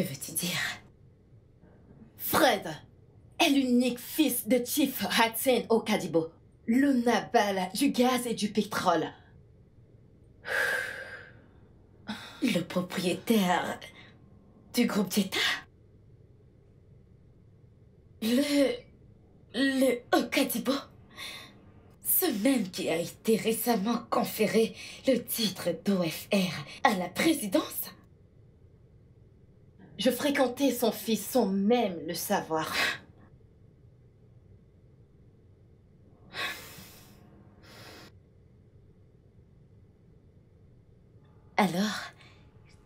Que veux-tu dire? Fred est l'unique fils de Chief Hudson Okadibo, le nabal du gaz et du pétrole. Le propriétaire du groupe Jetta? Le Okadibo? Ce même qui a été récemment conféré le titre d'OFR à la présidence? Je fréquentais son fils sans même le savoir. Alors,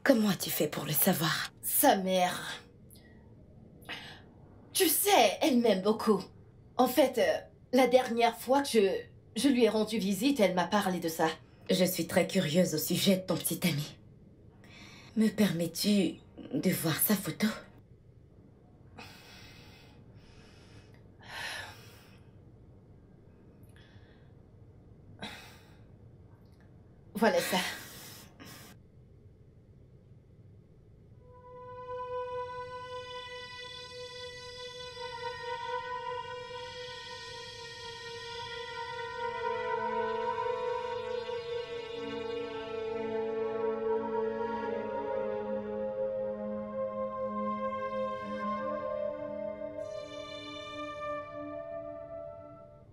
comment as-tu fait pour le savoir? Sa mère... Tu sais, elle m'aime beaucoup. En fait, la dernière fois que je lui ai rendu visite, elle m'a parlé de ça. Je suis très curieuse au sujet de ton petit ami. Me permets-tu de voir sa photo? Voilà ça.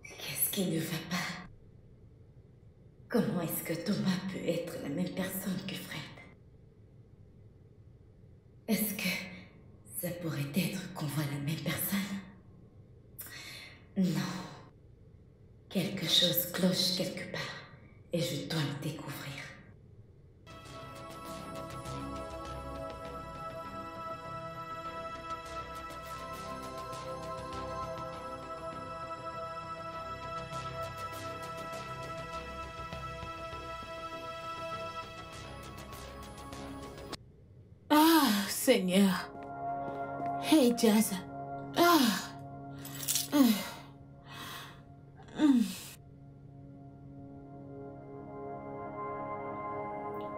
Qu'est-ce qui ne va pas? Comment est-ce que Thomas peut être la même personne que Fred? Est-ce que ça pourrait être qu'on voit la même personne? Non. Quelque chose cloche quelque part et je dois le découvrir. Ah, Seigneur. Hey, Jazz.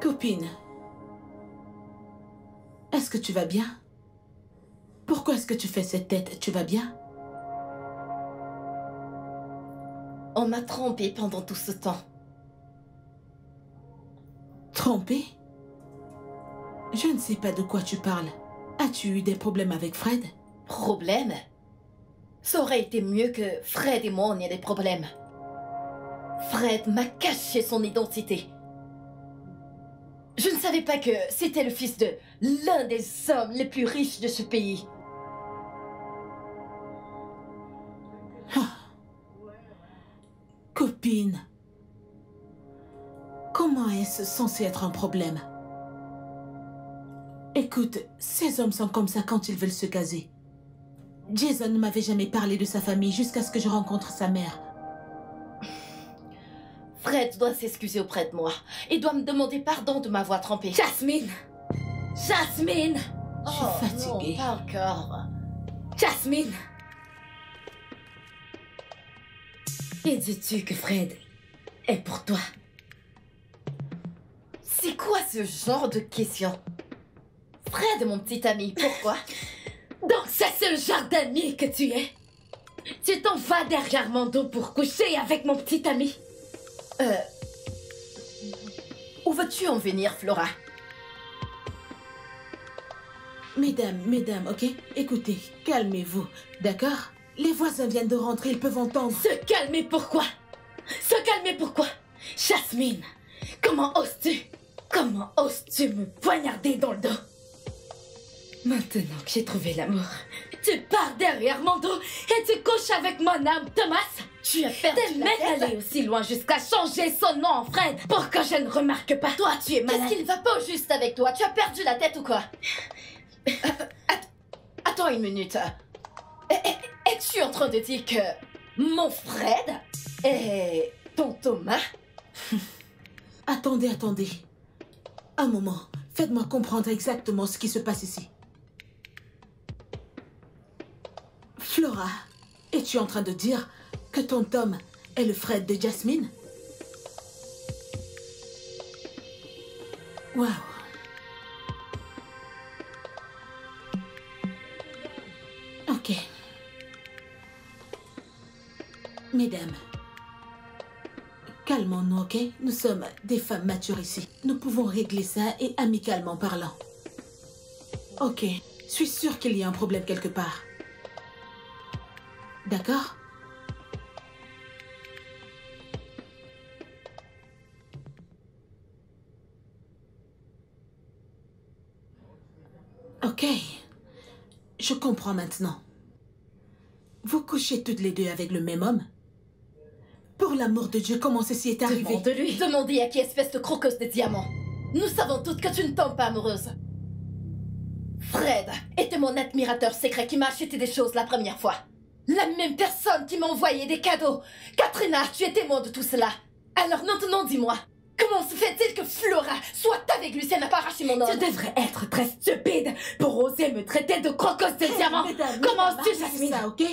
Copine, est-ce que tu vas bien? Pourquoi est-ce que tu fais cette tête? Tu vas bien? On m'a trompée pendant tout ce temps. Trompée? Je ne sais pas de quoi tu parles. As-tu eu des problèmes avec Fred? Problème? Ça aurait été mieux que Fred et moi on ait des problèmes. Fred m'a caché son identité. Je ne savais pas que c'était le fils de l'un des hommes les plus riches de ce pays. Copine, comment est-ce censé être un problème? Écoute, ces hommes sont comme ça quand ils veulent se caser. Jason ne m'avait jamais parlé de sa famille jusqu'à ce que je rencontre sa mère. Fred doit s'excuser auprès de moi et doit me demander pardon de m'avoir trompée. Jasmine! Jasmine! Je suis fatiguée. Non, pas encore. Jasmine! Et dis-tu que Fred est pour toi? C'est quoi ce genre de question? Fred est mon petit ami, pourquoi? Donc c'est le genre d'ami que tu es? Tu t'en vas derrière mon dos pour coucher avec mon petit ami? Où veux-tu en venir, Flora? Mesdames, ok? Écoutez, calmez-vous, d'accord? Les voisins viennent de rentrer, ils peuvent entendre. Se calmer pourquoi? Se calmer pourquoi? Jasmine, comment oses-tu? Comment oses-tu me poignarder dans le dos? Maintenant que j'ai trouvé l'amour, tu pars derrière mon dos et tu couches avec mon âme, Thomas. Tu as perdu T'es la même tête? allé aussi loin jusqu'à changer son nom en Fred pour que je ne remarque pas. Toi, tu es malade. Qu'est-ce qu'il va pas juste avec toi? Tu as perdu la tête ou quoi? Attends une minute. Es-tu en train de dire que mon Fred est ton Thomas? Attendez. Un moment, faites-moi comprendre exactement ce qui se passe ici. Flora, es-tu en train de dire que ton Tom est le Fred de Jasmine? Waouh. Mesdames, calmons-nous, ok? Nous sommes des femmes matures ici. Nous pouvons régler ça et amicalement parlant. Ok, je suis sûre qu'il y a un problème quelque part. D'accord? Ok, je comprends maintenant. Vous couchez toutes les deux avec le même homme? Pour l'amour de Dieu, comment ceci est arrivé? Demande-lui. Demandez à qui espèce de croqueuse de diamants. Nous savons toutes que tu ne tombes pas amoureuse. Fred était mon admirateur secret qui m'a acheté des choses la première fois. La même personne qui m'a envoyé des cadeaux. Katrina, tu es témoin de tout cela. Alors maintenant, dis-moi, comment se fait-il que Flora soit avec lui si elle n'a pas arraché mon homme? Tu devrais être très stupide pour oser me traiter de croqueuse de diamants. Mesdames, Comment mesdames, tu, arrêtez Jasmine? ça, ok?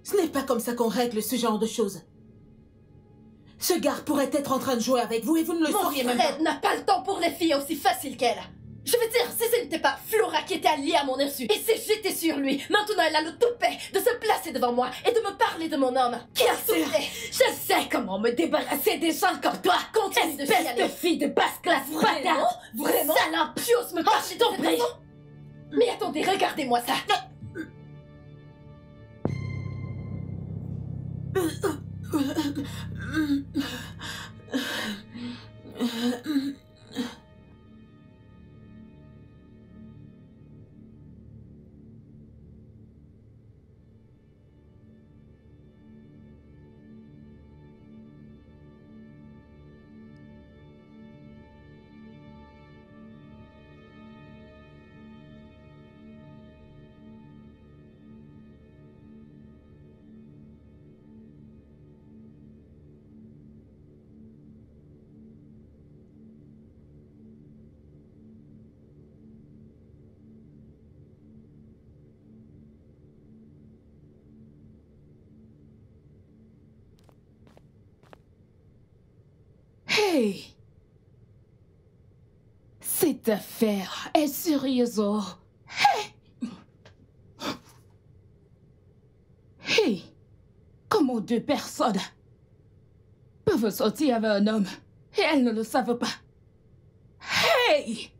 Ce n'est pas comme ça qu'on règle ce genre de choses. Ce gars pourrait être en train de jouer avec vous et vous ne le Mon sauriez même pas. Fred n'a pas le temps pour les filles aussi faciles qu'elle. Je veux dire, si ce n'était pas Flora qui était alliée à mon insu et s'est jetée sur lui, maintenant elle a le toupet de se placer devant moi et de me parler de mon homme qui a soufflé. Je sais comment me débarrasser des gens comme toi. Continue de Espèce chialer. de fille de basse classe. Vraiment? Vraiment? Salope. Tu oses me parler de t'en cette prie. façon? Mais attendez, regardez-moi ça. Hey! Cette affaire est sérieuse. Hey! Hey! Comment deux personnes peuvent sortir avec un homme et elles ne le savent pas? Hey!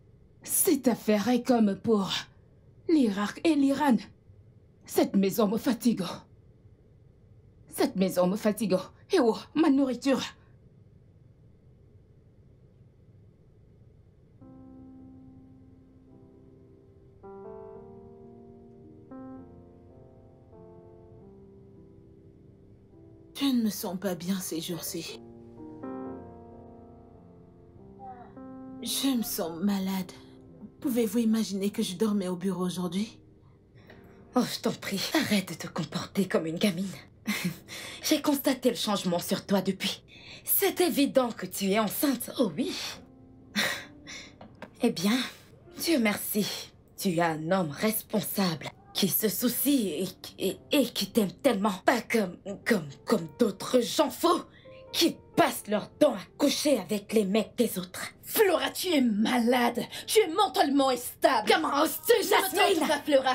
Cette affaire est comme pour l'Irak et l'Iran. Cette maison me fatigue. Cette maison me fatigue. Et oh, ma nourriture. Je ne me sens pas bien ces jours-ci. Je me sens malade. Pouvez-vous imaginer que je dormais au bureau aujourd'hui? Oh, je t'en prie, arrête de te comporter comme une gamine. J'ai constaté le changement sur toi depuis. C'est évident que tu es enceinte, oh oui. Eh bien, Dieu merci, tu as un homme responsable qui se soucie et qui t'aime tellement. Pas comme d'autres gens faux qui passent leur temps à coucher avec les mecs des autres. Flora, tu es malade. Tu es mentalement instable. Comment oses-tu, Ne me Jasmine? tente pas, Flora.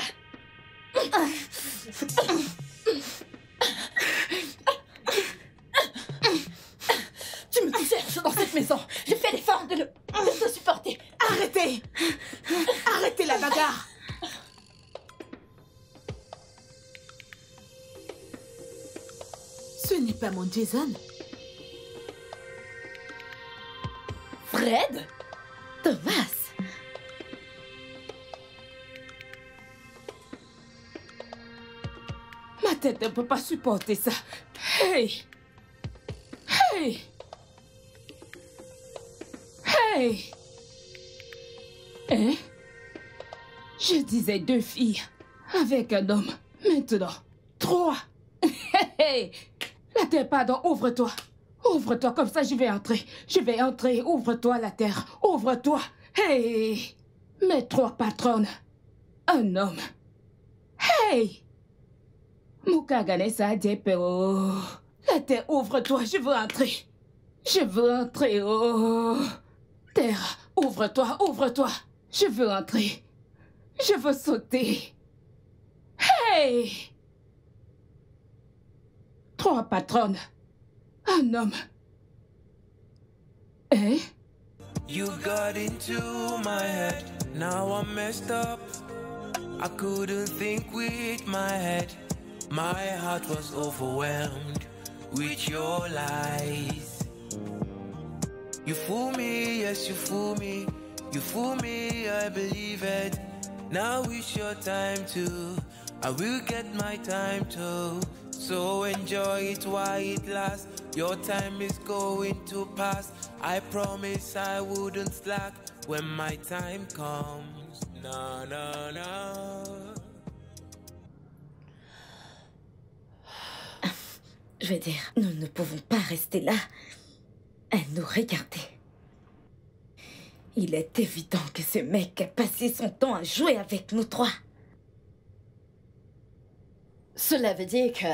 Tu me cherches dans cette maison. J'ai fait l'effort de te supporter. Arrêtez! Arrêtez la bagarre! Ce n'est pas mon Jason. Fred? Thomas, Ma tête ne peut pas supporter ça. Hey! Hey! Hey! Hein? Je disais 2 filles avec un homme. Maintenant, 3. Hey! La terre, pardon, ouvre-toi. Ouvre-toi, comme ça je vais entrer. Je vais entrer, ouvre-toi la terre. Ouvre-toi. Hey! Mes 3 patronnes. Un homme. Hey! Mukagane sa dépeo. La terre, ouvre-toi, je veux entrer. Je veux entrer, oh. Terre, ouvre-toi, ouvre-toi. Je veux entrer. Je veux sauter. Hey! 3 patronnes. Un homme. Hein? You got into my head, now I'm messed up. I couldn't think with my head. My heart was overwhelmed with your lies. You fool me, yes you fool me. You fool me, I believe it. Now it's your time too. I will get my time too. So enjoy it while it lasts. Your time is going to pass. I promise I wouldn't slack when my time comes. No, no, no. Je veux dire, nous ne pouvons pas rester là à nous regarder. Il est évident que ce mec a passé son temps à jouer avec nous trois. Cela veut dire que...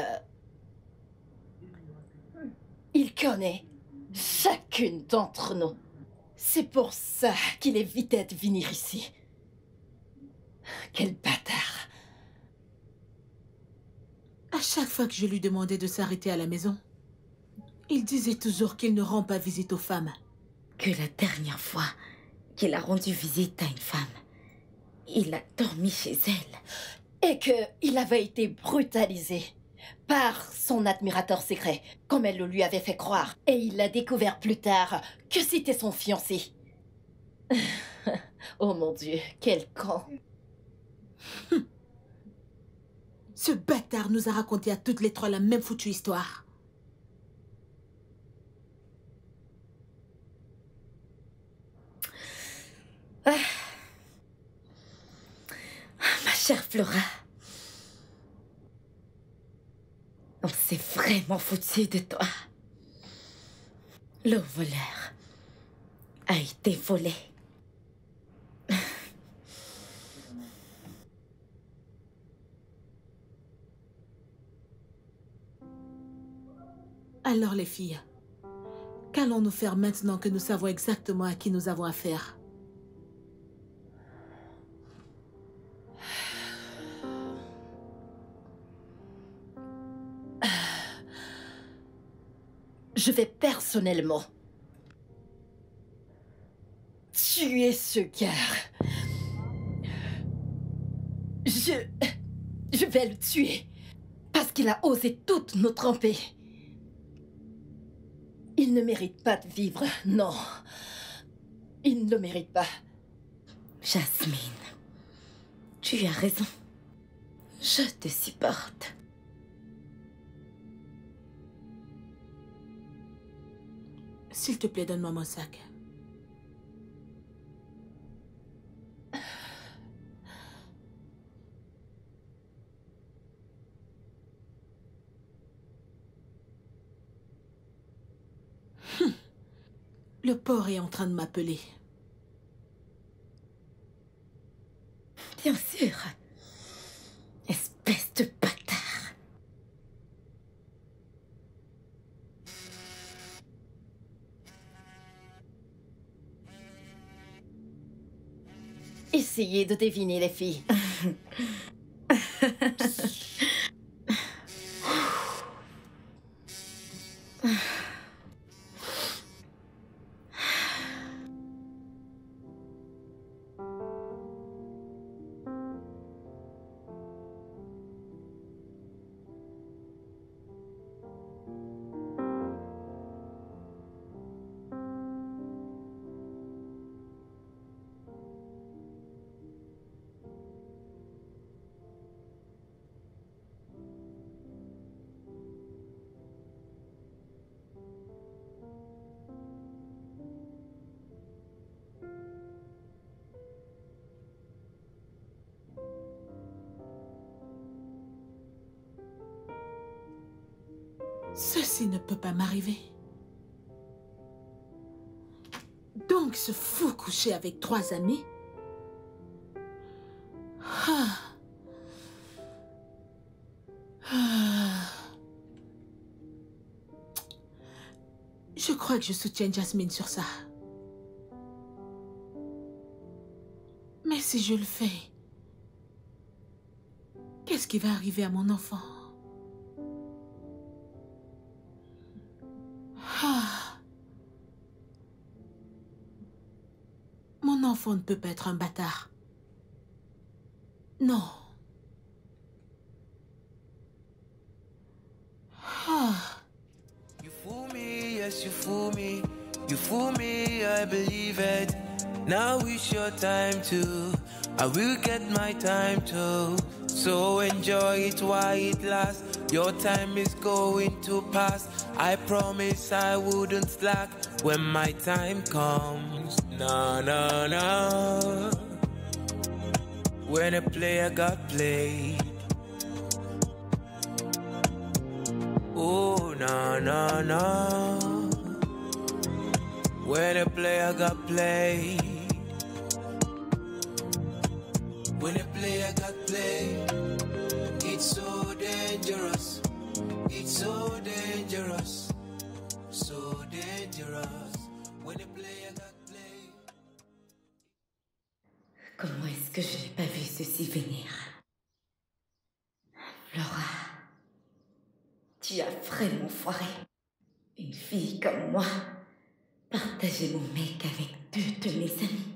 il connaît chacune d'entre nous. C'est pour ça qu'il évitait de venir ici. Quel bâtard. À chaque fois que je lui demandais de s'arrêter à la maison, il disait toujours qu'il ne rend pas visite aux femmes. Que la dernière fois qu'il a rendu visite à une femme, il a dormi chez elle. Et qu'il avait été brutalisé par son admirateur secret, comme elle le lui avait fait croire. Et il a découvert plus tard que c'était son fiancé. Oh mon Dieu, quel con. Ce bâtard nous a raconté à toutes les trois la même foutue histoire. Ma chère Flora, on s'est vraiment foutu de toi. Le voleur a été volé. Alors les filles, qu'allons-nous faire maintenant que nous savons exactement à qui nous avons affaire? Je vais personnellement tuer ce gars. Je vais le tuer parce qu'il a osé toutes nous tromper. Il ne mérite pas de vivre, non. Il ne le mérite pas. Jasmine, tu as raison. Je te supporte. S'il te plaît, donne-moi mon sac. Le porc est en train de m'appeler. Bien sûr. Espèce de bâtard. Essayez de deviner, les filles. Ceci ne peut pas m'arriver. Donc ce fou couché avec 3 amis? Ah. Ah. Je crois que je soutiens Jasmine sur ça. Mais si je le fais, qu'est-ce qui va arriver à mon enfant? enfant ne peut pas être un bâtard. Non. Ah. You fool me, yes, you fool me. You fool me, I believe it. Now it's your time to. I will get my time too. So enjoy it while it lasts. Your time is going to pass. I promise I wouldn't slack when my time comes. No, no, no. When a player got played. Oh, no, no, no. When a player got played. When a player got played, it's so dangerous. It's so dangerous. So dangerous. When a player got played. Comment est-ce que je n'ai pas vu ceci venir? Flora, tu as vraiment foiré. Une fille comme moi, partager mon mec avec deux de mes amis.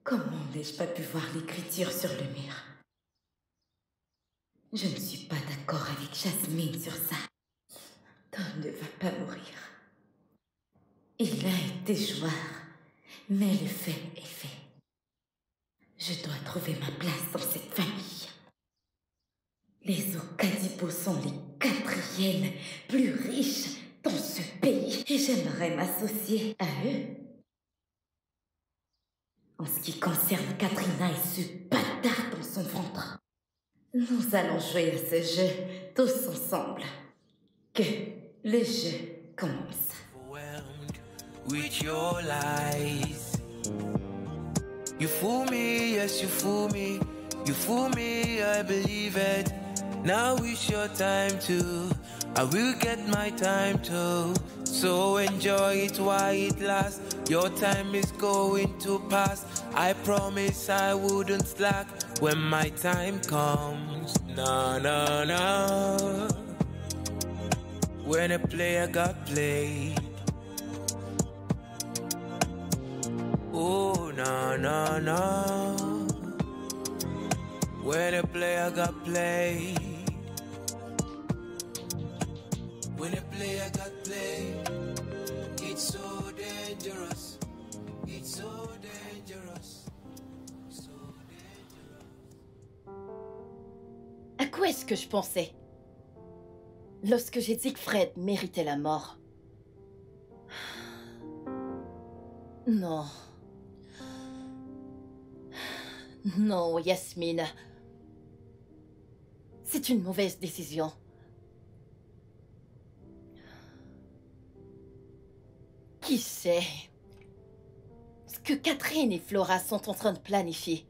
Comment n'ai-je pas pu voir l'écriture sur le mur? Je ne suis pas d'accord avec Jasmine sur ça. Don ne va pas mourir. Il a été joueur, mais le fait est fait. Je dois trouver ma place dans cette famille. Les Okadipo sont les 4e plus riches dans ce pays et j'aimerais m'associer à eux. En ce qui concerne Katrina et ce bâtard dans son ventre, nous allons jouer à ce jeu tous ensemble. Que le jeu commence. With your lies, you fool me, yes, you fool me. You fool me, I believe it. Now it's your time to. I will get my time too. So enjoy it while it lasts. Your time is going to pass. I promise I wouldn't slack when my time comes. No, no, no. When a player got played. Oh, no, no, no. When a player got played. When a player got played. It's so dangerous. It's so dangerous. So dangerous. À quoi est-ce que je pensais lorsque j'ai dit que Fred méritait la mort? Non. Non, Yasmine. C'est une mauvaise décision. Qui sait ce que Catherine et Flora sont en train de planifier?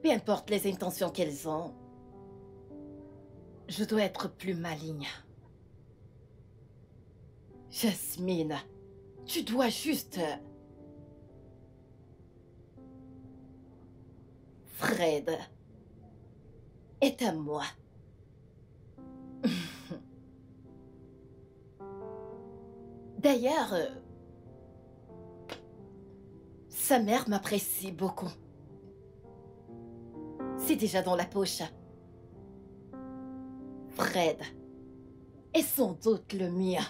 Peu importe les intentions qu'elles ont, je dois être plus maligne. Jasmine, tu dois juste... Fred est à moi. D'ailleurs, sa mère m'apprécie beaucoup. C'est déjà dans la poche. Fred est sans doute le mien.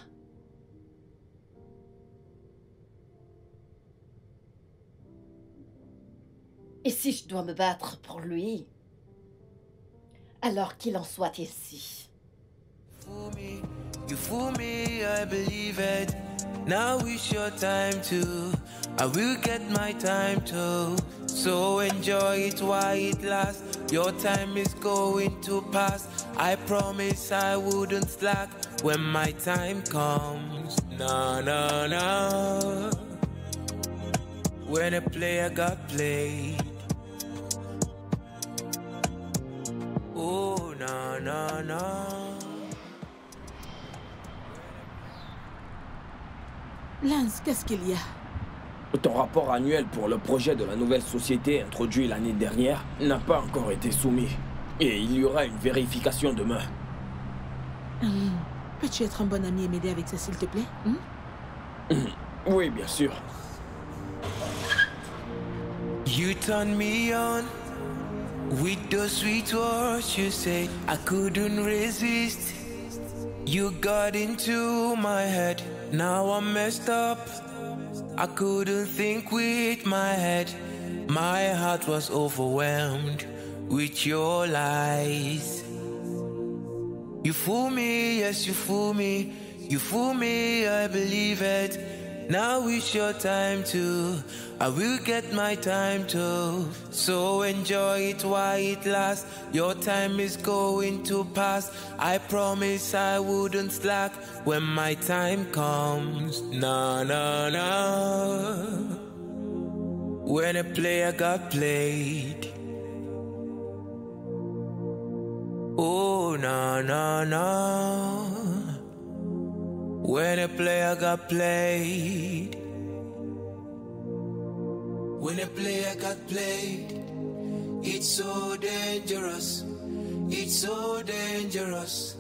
Et si je dois me battre pour lui, alors qu'il en soit ici. You fool me, I believe it. Now it's your time to. I will get my time too. So enjoy it while it lasts. Your time is going to pass. I promise I wouldn't slack when my time comes. No, no, no. When a player got played. na, na. Lance, qu'est-ce qu'il y a? Ton rapport annuel pour le projet de la nouvelle société introduit l'année dernière n'a pas encore été soumis. Et il y aura une vérification demain. Peux-tu être un bon ami et m'aider avec ça, s'il te plaît? Oui, bien sûr. You turn me on with those sweet words you say. I couldn't resist. You got into my head. Now I'm messed up. I couldn't think with my head. My heart was overwhelmed with your lies. You fool me, yes, you fool me. You fool me, I believe it. Now it's your time to. I will get my time to. So enjoy it while it lasts. Your time is going to pass. I promise I wouldn't slack when my time comes. Na na na. When a player got played. Oh na na na. When a player got played. When a player got played, it's so dangerous. It's so dangerous.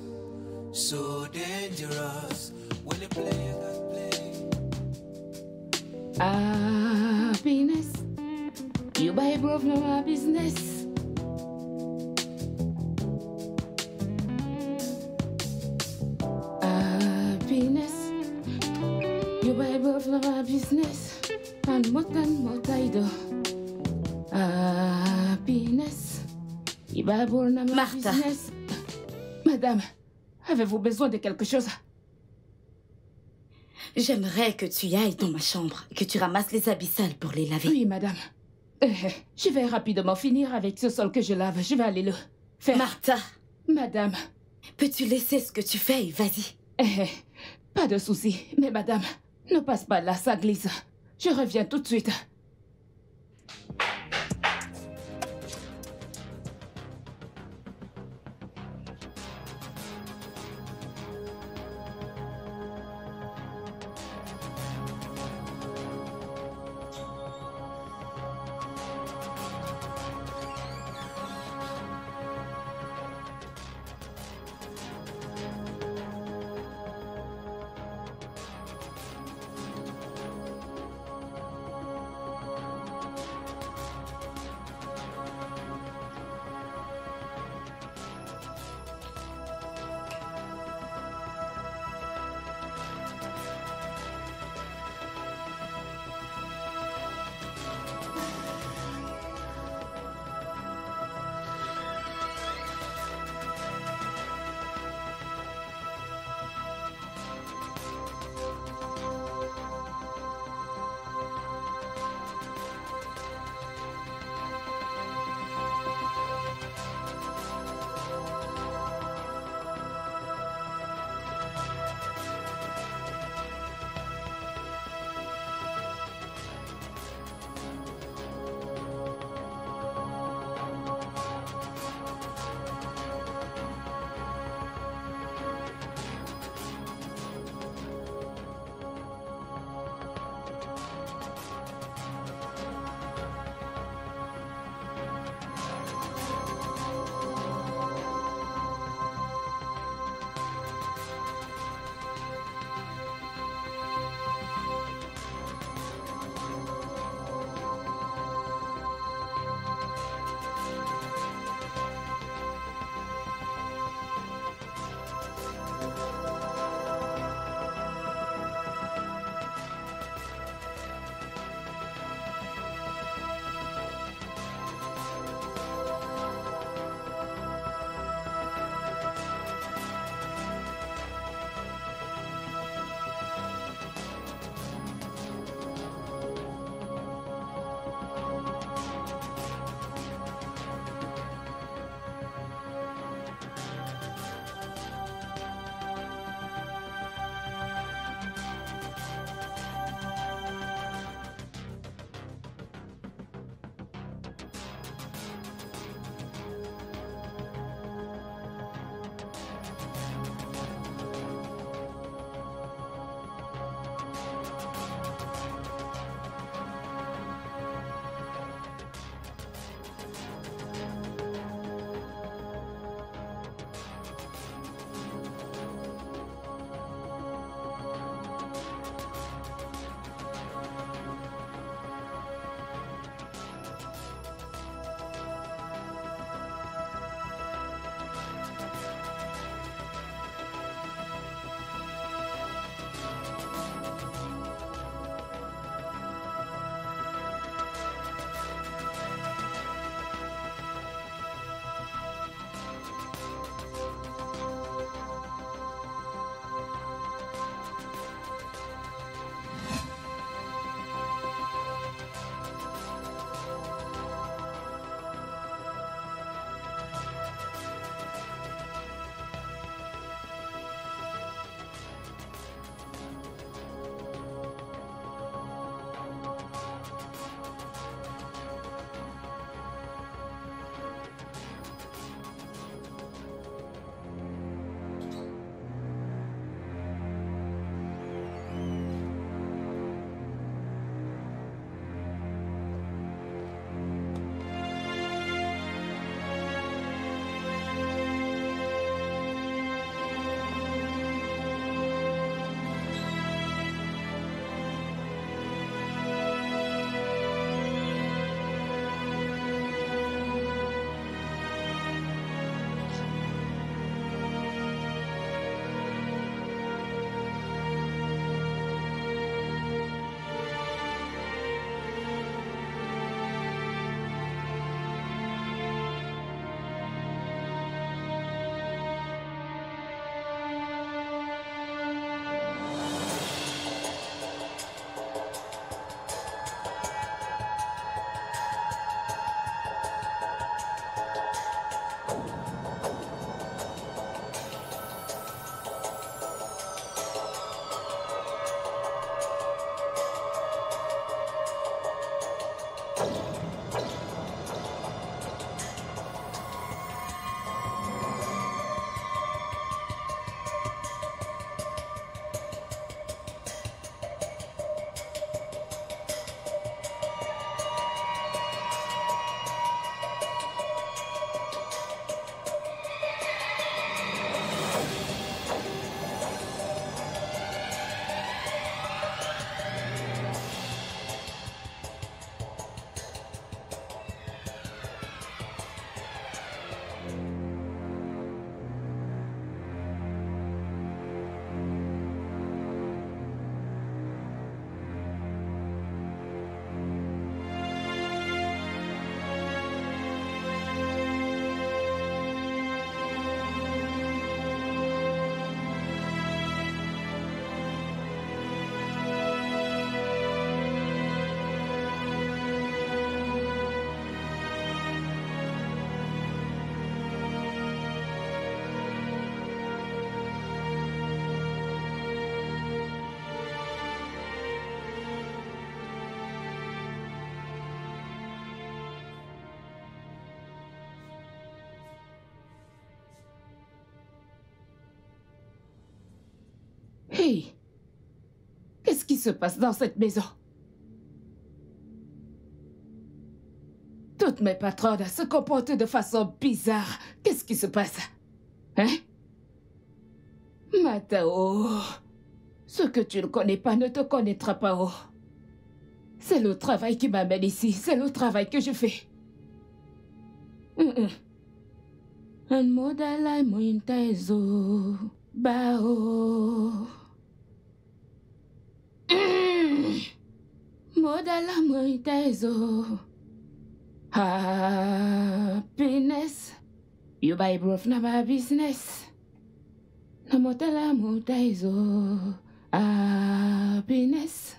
So dangerous. When a player got played. Happiness. You buy above my business. Happiness. You buy above my business. And more title. Happiness. You buy above my Martha. business. Madame, avez-vous besoin de quelque chose? J'aimerais que tu y ailles dans ma chambre, que tu ramasses les habits sales pour les laver. Oui, madame. Je vais rapidement finir avec ce sol que je lave. Je vais aller le faire. Martha, Madame. peux-tu laisser ce que tu fais et vas-y. Pas de souci. Mais madame, ne passe pas là, ça glisse. Je reviens tout de suite. Hey, qu'est-ce qui se passe dans cette maison? Toutes mes patronnes se comportent de façon bizarre. Qu'est-ce qui se passe? Hein? Matao, ce que tu ne connais pas ne te connaîtra pas. Oh. C'est le travail qui m'amène ici. C'est le travail que je fais. Un modèle muintezo bao. Modèle muintezo. Happiness. You buy proof na my business. Na modèle muintezo. Happiness.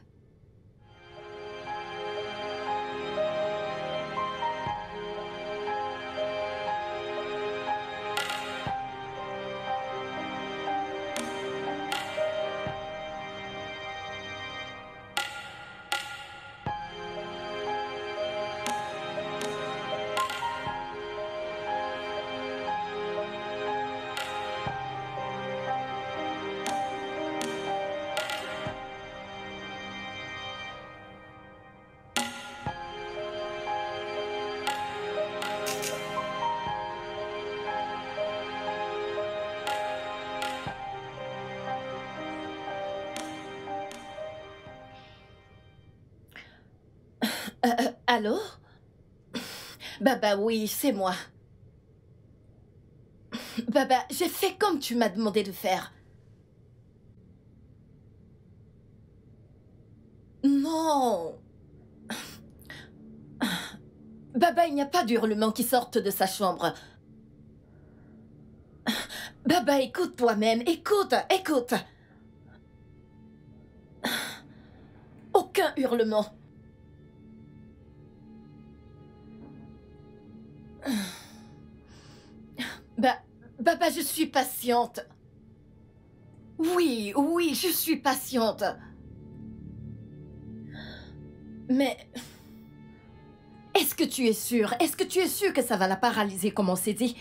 Allô? Baba, oui, c'est moi. Baba, j'ai fait comme tu m'as demandé de faire. Non. Baba, il n'y a pas d'hurlement qui sorte de sa chambre. Baba, écoute toi-même, écoute. Aucun hurlement. Baba, je suis patiente. Oui, je suis patiente. Mais... Est-ce que tu es sûre? Est-ce que tu es sûre que ça va la paralyser comme on s'est dit?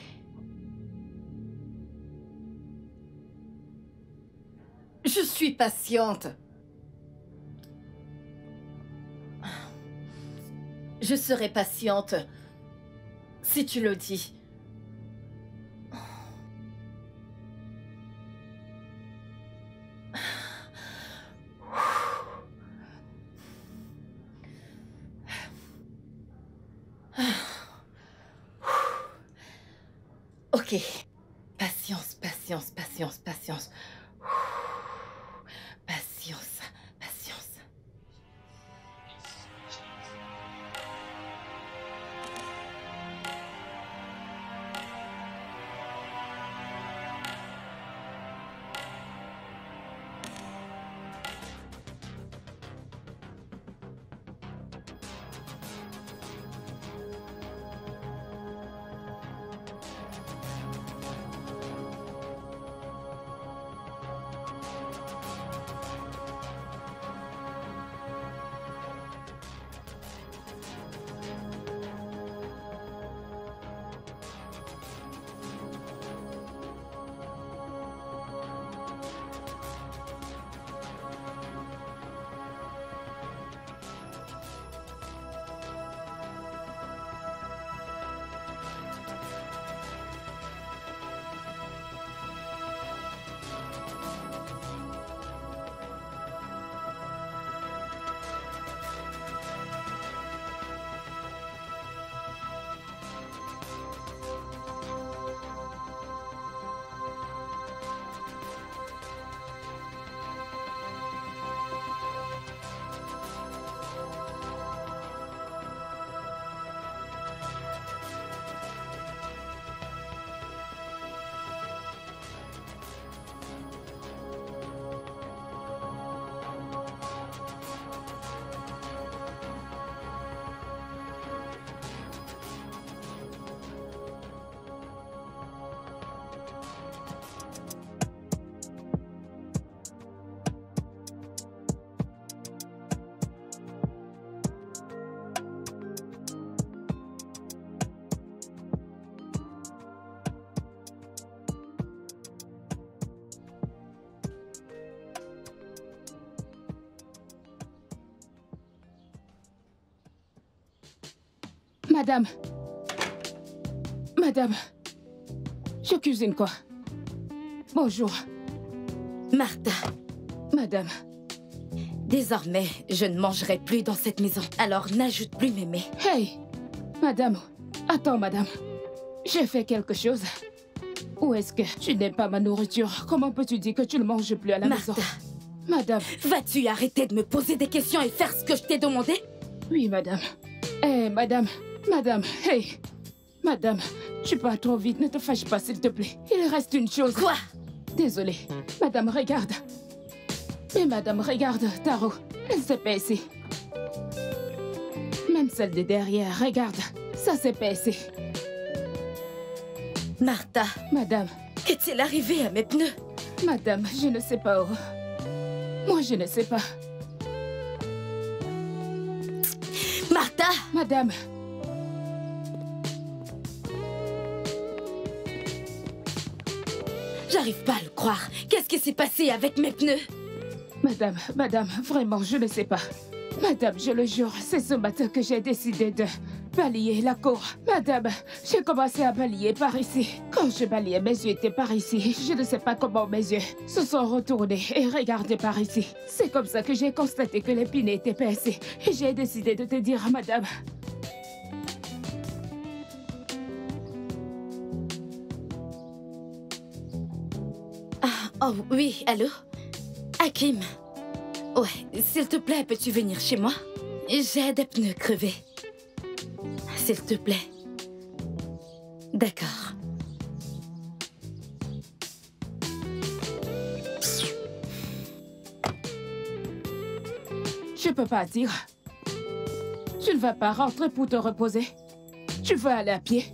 Je suis patiente. Je serai patiente. Si tu le dis. Ok. Patience. Patience. Madame. Madame. Je cuisine quoi? Bonjour. Martha. Madame. Désormais, je ne mangerai plus dans cette maison. Alors n'ajoute plus mes mets. Hey! Madame. Attends, madame. J'ai fait quelque chose. Où est-ce que tu n'aimes pas ma nourriture? Comment peux-tu dire que tu ne manges plus à la maison? Martha. Madame. Vas-tu arrêter de me poser des questions et faire ce que je t'ai demandé? Oui, madame. Eh, madame. Madame. Hey! Madame, tu pars trop vite. Ne te fâche pas, s'il te plaît. Il reste une chose. Quoi? Désolée. Madame, regarde. Mais madame, regarde, Taro. Elle s'est baissée. Même celle de derrière, regarde. Ça s'est baissé. Martha. Madame. Qu'est-il arrivé à mes pneus? Madame, je ne sais pas. Moi, je ne sais pas. Martha! Madame. J'arrive pas à le croire. Qu'est-ce qui s'est passé avec mes pneus? Madame, vraiment, je ne sais pas. Madame, je le jure, c'est ce matin que j'ai décidé de balayer la cour. Madame, j'ai commencé à balayer par ici. Quand je balayais, mes yeux étaient par ici. Je ne sais pas comment mes yeux se sont retournés et regardés par ici. C'est comme ça que j'ai constaté que les pinets étaient pincés. Et j'ai décidé de te dire, madame. Oh oui, allô? Hakim. Ouais, s'il te plaît, peux-tu venir chez moi? J'ai des pneus crevés. S'il te plaît. D'accord. Je peux pas dire. Tu ne vas pas rentrer pour te reposer. Tu veux aller à pied.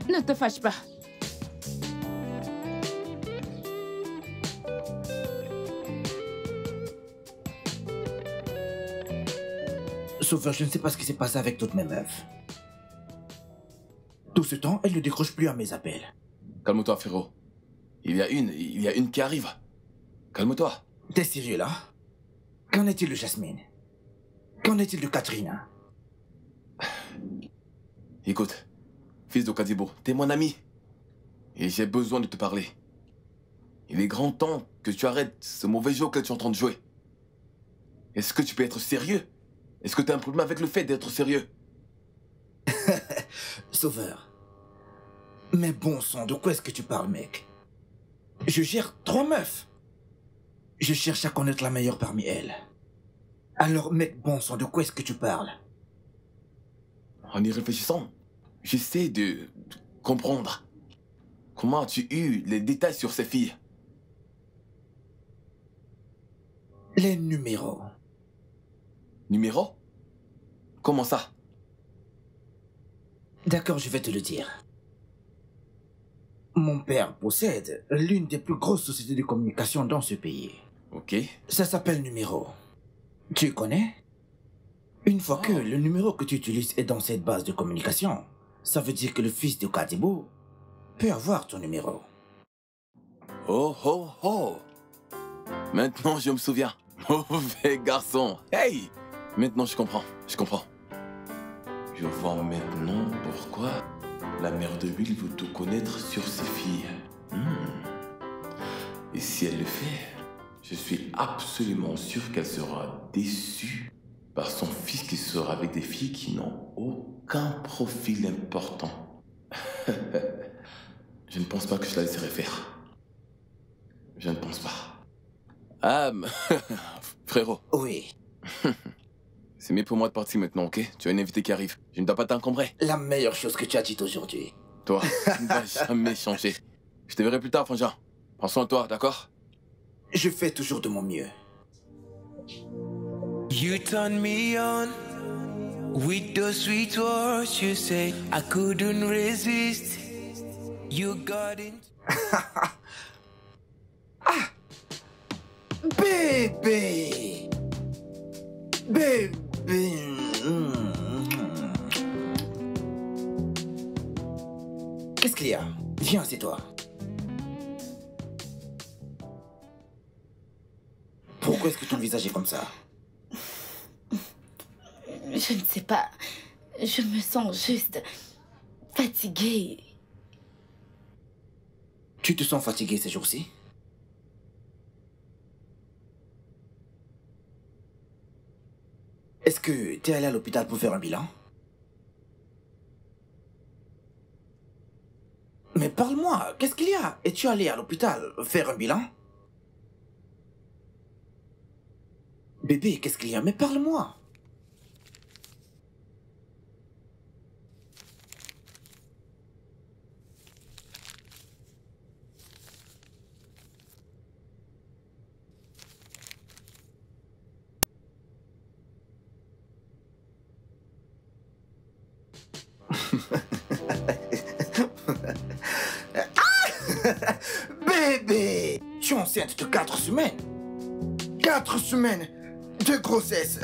Ne te fâche pas. Sauveur, je ne sais pas ce qui s'est passé avec toutes mes meufs. Tout ce temps, elles ne décrochent plus à mes appels. Calme-toi, frérot. Il y a une qui arrive. Calme-toi. T'es sérieux là? Qu'en est-il de Jasmine? Qu'en est-il de Katrina? Écoute, fils de Kadibo, t'es mon ami. Et j'ai besoin de te parler. Il est grand temps que tu arrêtes ce mauvais jeu auquel tu es en train de jouer. Est-ce que tu peux être sérieux? Est-ce que tu as un problème avec le fait d'être sérieux? Sauveur. Mais bon sang, de quoi est-ce que tu parles, mec? Je gère 3 meufs. Je cherche à connaître la meilleure parmi elles. Alors, mec, bon sang, de quoi est-ce que tu parles? En y réfléchissant, j'essaie de comprendre. Comment as-tu eu les détails sur ces filles? Les numéros. Numéro? Comment ça? D'accord, je vais te le dire. Mon père possède l'une des plus grosses sociétés de communication dans ce pays. Ok. Ça s'appelle Numéro. Tu connais? Une fois que le numéro que tu utilises est dans cette base de communication, ça veut dire que le fils de Kadibo peut avoir ton numéro. Oh, oh, oh. Maintenant, je me souviens. Mauvais garçon. Hey! Maintenant, je comprends. Je comprends. Je vois maintenant pourquoi la mère de Will veut tout connaître sur ses filles. Et si elle le fait, je suis absolument sûr qu'elle sera déçue par son fils qui sera avec des filles qui n'ont aucun profil important. Je ne pense pas que je la laisserai faire. Je ne pense pas. Ah, frérot. Oui. C'est mieux pour moi de partir maintenant, ok? Tu as une invitée qui arrive. Je ne dois pas t'encombrer. La meilleure chose que tu as dite aujourd'hui. Toi, tu ne vas jamais changer. Je te verrai plus tard, Frangin. Prends soin de toi, d'accord? Je fais toujours de mon mieux. You turn me on with those sweet words you say. I couldn't resist. You got it. Ah! Bébé! Bébé! Qu'est-ce qu'il y a? Viens, c'est toi. Pourquoi est-ce que ton visage est comme ça? Je ne sais pas. Je me sens juste fatiguée. Tu te sens fatiguée ces jours-ci? Est-ce que tu es allé à l'hôpital pour faire un bilan? Mais parle-moi, qu'est-ce qu'il y a? Es-tu allé à l'hôpital faire un bilan? Bébé, qu'est-ce qu'il y a? Mais parle-moi. Bébé, tu es enceinte de 4 semaines. 4 semaines de grossesse.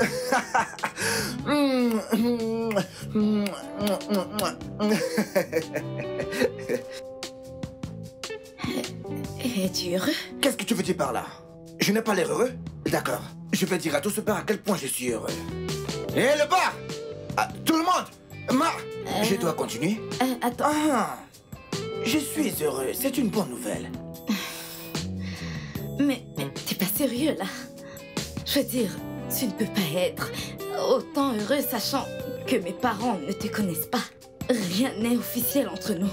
Es-tu heureux? Qu'est-ce que tu veux dire par là? Je n'ai pas l'air heureux? D'accord. Je vais dire à tout ce bar à quel point je suis heureux. Et le bar! Ah, tout le monde! Je dois continuer? Attends. Ah, je suis heureux. C'est une bonne nouvelle. Mais t'es pas sérieux, là? Je veux dire, tu ne peux pas être autant heureux sachant que mes parents ne te connaissent pas. Rien n'est officiel entre nous.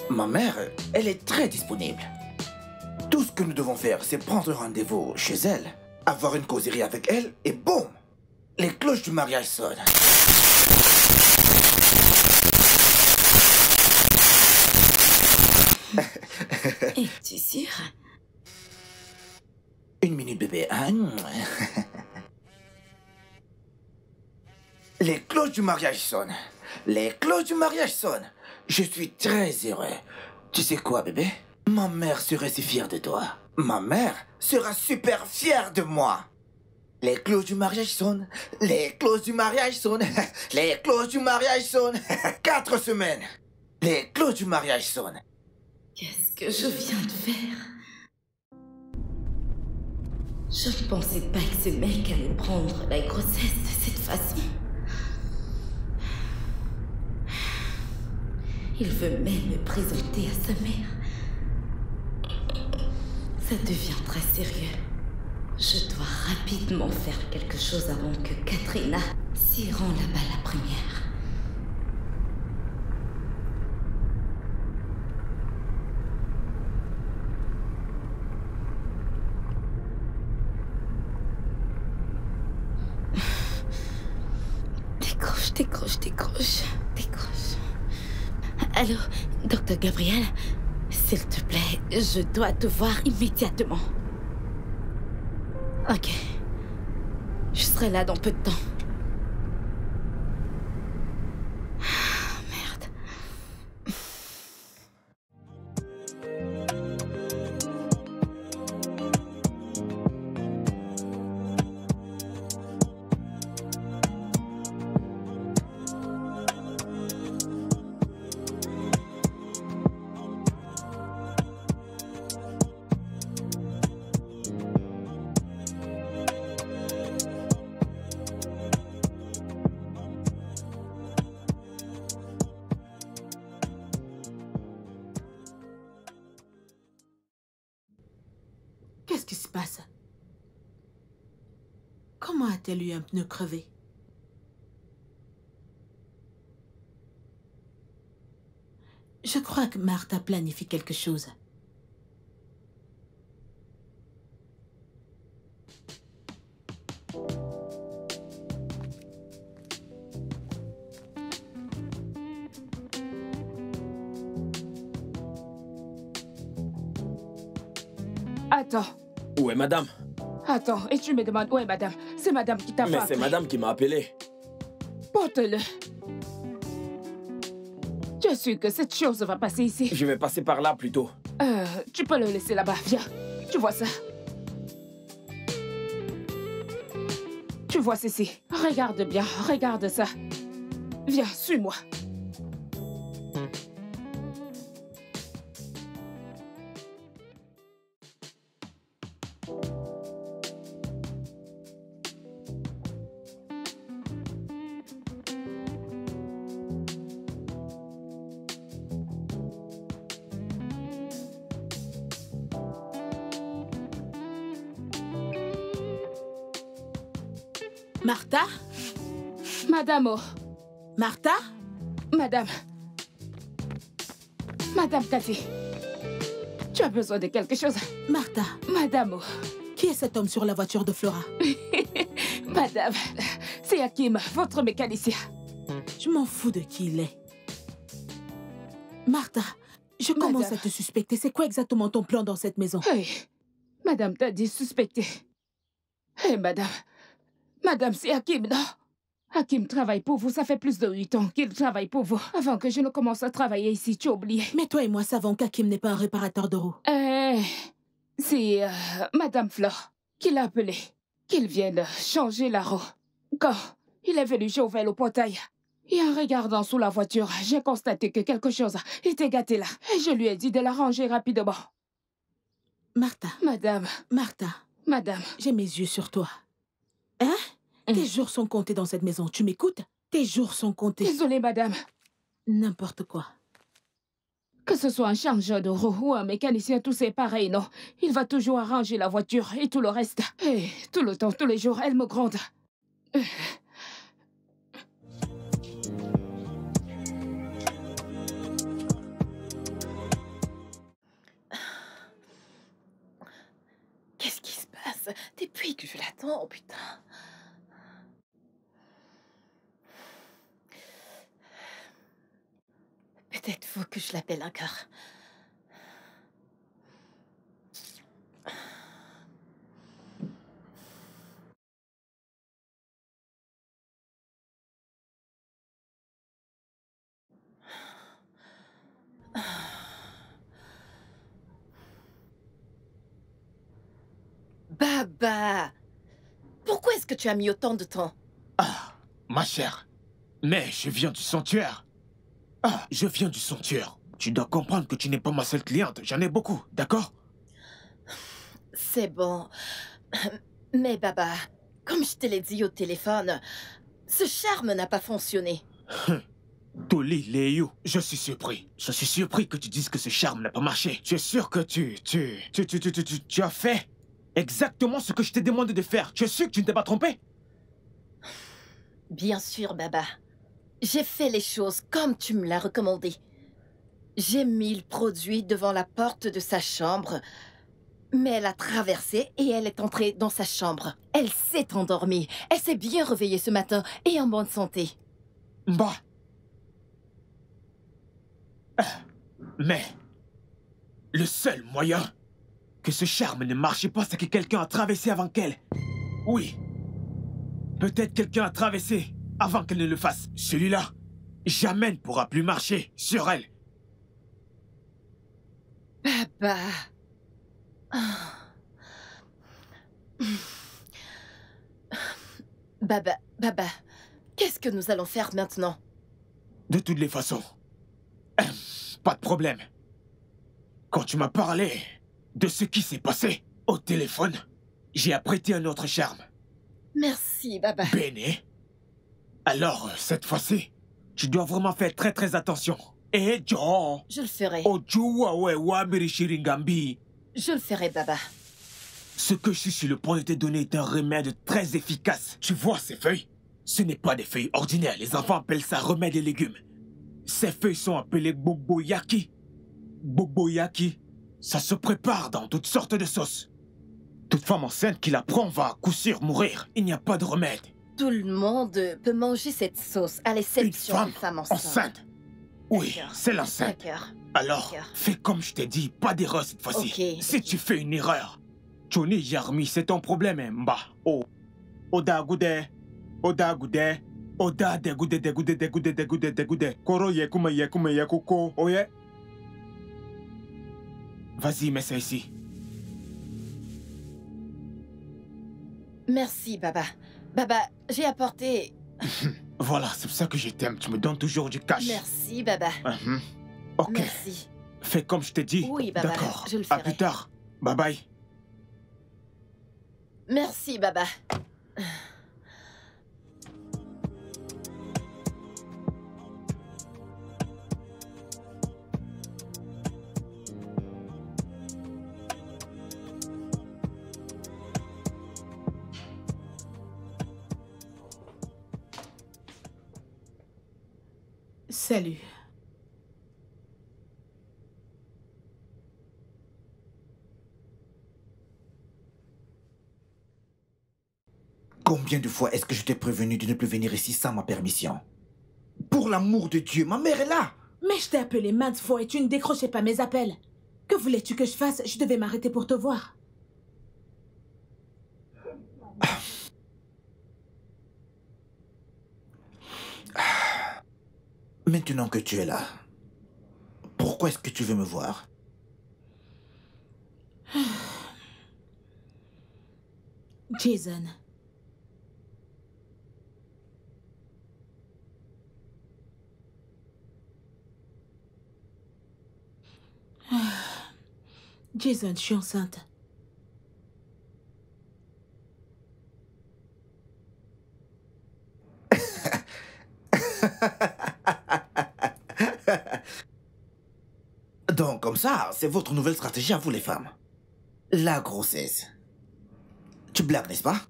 Ma mère, elle est très disponible. Tout ce que nous devons faire, c'est prendre rendez-vous chez elle, avoir une causerie avec elle, et boum! Les cloches du mariage sonnent. Es-tu sûr? Une minute, bébé. Les cloches du mariage sonnent. Les cloches du mariage sonnent. Je suis très heureux. Tu sais quoi, bébé? Ma mère serait si fière de toi. Ma mère sera super fière de moi. Les cloches du mariage sonnent. Les cloches du mariage sonnent. Les cloches du mariage sonnent. 4 semaines. Les cloches du mariage sonnent. Qu'est-ce que je viens de faire? Je ne pensais pas que ce mec allait prendre la grossesse de cette façon. Il veut même me présenter à sa mère. Ça devient très sérieux. Je dois rapidement faire quelque chose avant que Katrina s'y rend là-bas la première. Décroche. Allô, docteur Gabriel? S'il te plaît, je dois te voir immédiatement. Ok. Je serai là dans peu de temps. Merde. Qu'est-ce qui se passe? Comment a-t-elle eu un pneu crevé? Je crois que Martha planifie quelque chose. Attends. Où est madame? Attends, et tu me demandes où est madame? C'est madame qui t'a Mais appelé. c'est madame qui m'a appelé. Porte-le. Je suis que cette chose va passer ici. Je vais passer par là plutôt. Tu peux le laisser là-bas, viens. Tu vois ça? Tu vois ceci? Regarde bien, regarde ça. Viens, suis-moi. Martha? Madame O. Martha? Madame. Madame Cathy. Tu as besoin de quelque chose? Martha. Madame O. Qui est cet homme sur la voiture de Flora? Madame, c'est Hakim, votre mécanicien. Je m'en fous de qui il est. Martha, je commence à te suspecter. C'est quoi exactement ton plan dans cette maison? Hey, Madame t'a dit suspecter. Hey, Madame. Madame, c'est Hakim, non? Hakim travaille pour vous. Ça fait plus de 8 ans qu'il travaille pour vous. Avant que je ne commence à travailler ici, tu as oublié. Mais toi et moi savons qu'Hakim n'est pas un réparateur de roues. C'est Madame Flore qui l'a appelé. Qu'il vienne changer la roue. Quand il est venu, j'ai ouvert le portail. Et en regardant sous la voiture, j'ai constaté que quelque chose était gâté là. Et je lui ai dit de la ranger rapidement. Martha. Madame. Martha. Madame. J'ai mes yeux sur toi. Hein? Tes jours sont comptés dans cette maison. Tu m'écoutes? Tes jours sont comptés. Désolée, madame. N'importe quoi. Que ce soit un changeur de roue ou un mécanicien, tout c'est pareil, non? Il va toujours arranger la voiture et tout le reste. Et tout le temps, tous les jours, elle me gronde. Qu'est-ce qui se passe? Depuis que je l'attends, oh putain. Peut-être faut que je l'appelle encore. Baba! Pourquoi est-ce que tu as mis autant de temps? Ah, ma chère. Mais je viens du sanctuaire. Ah, je viens du sanctuaire. Tu dois comprendre que tu n'es pas ma seule cliente. J'en ai beaucoup, d'accord? C'est bon. Mais Baba, comme je te l'ai dit au téléphone, ce charme n'a pas fonctionné. Toli Léo, je suis surpris. Je suis surpris que tu dises que ce charme n'a pas marché. Tu es sûr que tu as fait exactement ce que je t'ai demandé de faire. Tu es sûr que tu ne t'es pas trompé? Bien sûr, Baba. J'ai fait les choses comme tu me l'as recommandé. J'ai mis le produit devant la porte de sa chambre, mais elle a traversé et elle est entrée dans sa chambre. Elle s'est endormie. Elle s'est bien réveillée ce matin et en bonne santé. Bah. Mais le seul moyen que ce charme ne marche pas, c'est que quelqu'un a traversé avant qu'elle. Oui. Peut-être quelqu'un a traversé avant qu'elle ne le fasse. Celui-là, jamais ne pourra plus marcher sur elle. Baba. Baba, qu'est-ce que nous allons faire maintenant? De toutes les façons, pas de problème. Quand tu m'as parlé de ce qui s'est passé au téléphone, j'ai apprêté un autre charme. Merci, Baba. Bene. Alors, cette fois-ci, tu dois vraiment faire très très attention. Et John. Je le ferai. Je le ferai, Baba. Ce que je suis sur le point de te donner est un remède très efficace. Tu vois ces feuilles? Ce n'est pas des feuilles ordinaires. Les enfants appellent ça remède des légumes. Ces feuilles sont appelées boboyaki. Boboyaki, ça se prépare dans toutes sortes de sauces. Toute femme enceinte qui la prend va à coup sûr mourir. Il n'y a pas de remède. Tout le monde peut manger cette sauce, à l'exception d'une femme enceinte. Oui, c'est l'enceinte. D'accord. Alors, fais comme je t'ai dit, pas d'erreur cette fois-ci. Okay, si tu fais une erreur, Johnny Yarmi, c'est ton problème, Mba. Oh. Oda gude. Oda gude. Oda degude degude degude degude degude. Koro yekume yekume yekuko. Oye. Vas-y, mets ça ici. Merci, Baba. Baba, j'ai apporté... Voilà, c'est pour ça que je t'aime. Tu me donnes toujours du cash. Merci, Baba. Ok. Merci. Fais comme je t'ai dit. Oui, Baba, d'accord. je le ferai. À plus tard. Bye bye. Merci, Baba. Salut. Combien de fois est-ce que je t'ai prévenu de ne plus venir ici sans ma permission? Pour l'amour de Dieu, ma mère est là! Mais je t'ai appelé maintes fois et tu ne décrochais pas mes appels. Que voulais-tu que je fasse? Je devais m'arrêter pour te voir. Maintenant que tu es là, pourquoi est-ce que tu veux me voir? Jason. Jason, je suis enceinte. Donc, comme ça, c'est votre nouvelle stratégie à vous les femmes. La grossesse. Tu blagues, n'est-ce pas?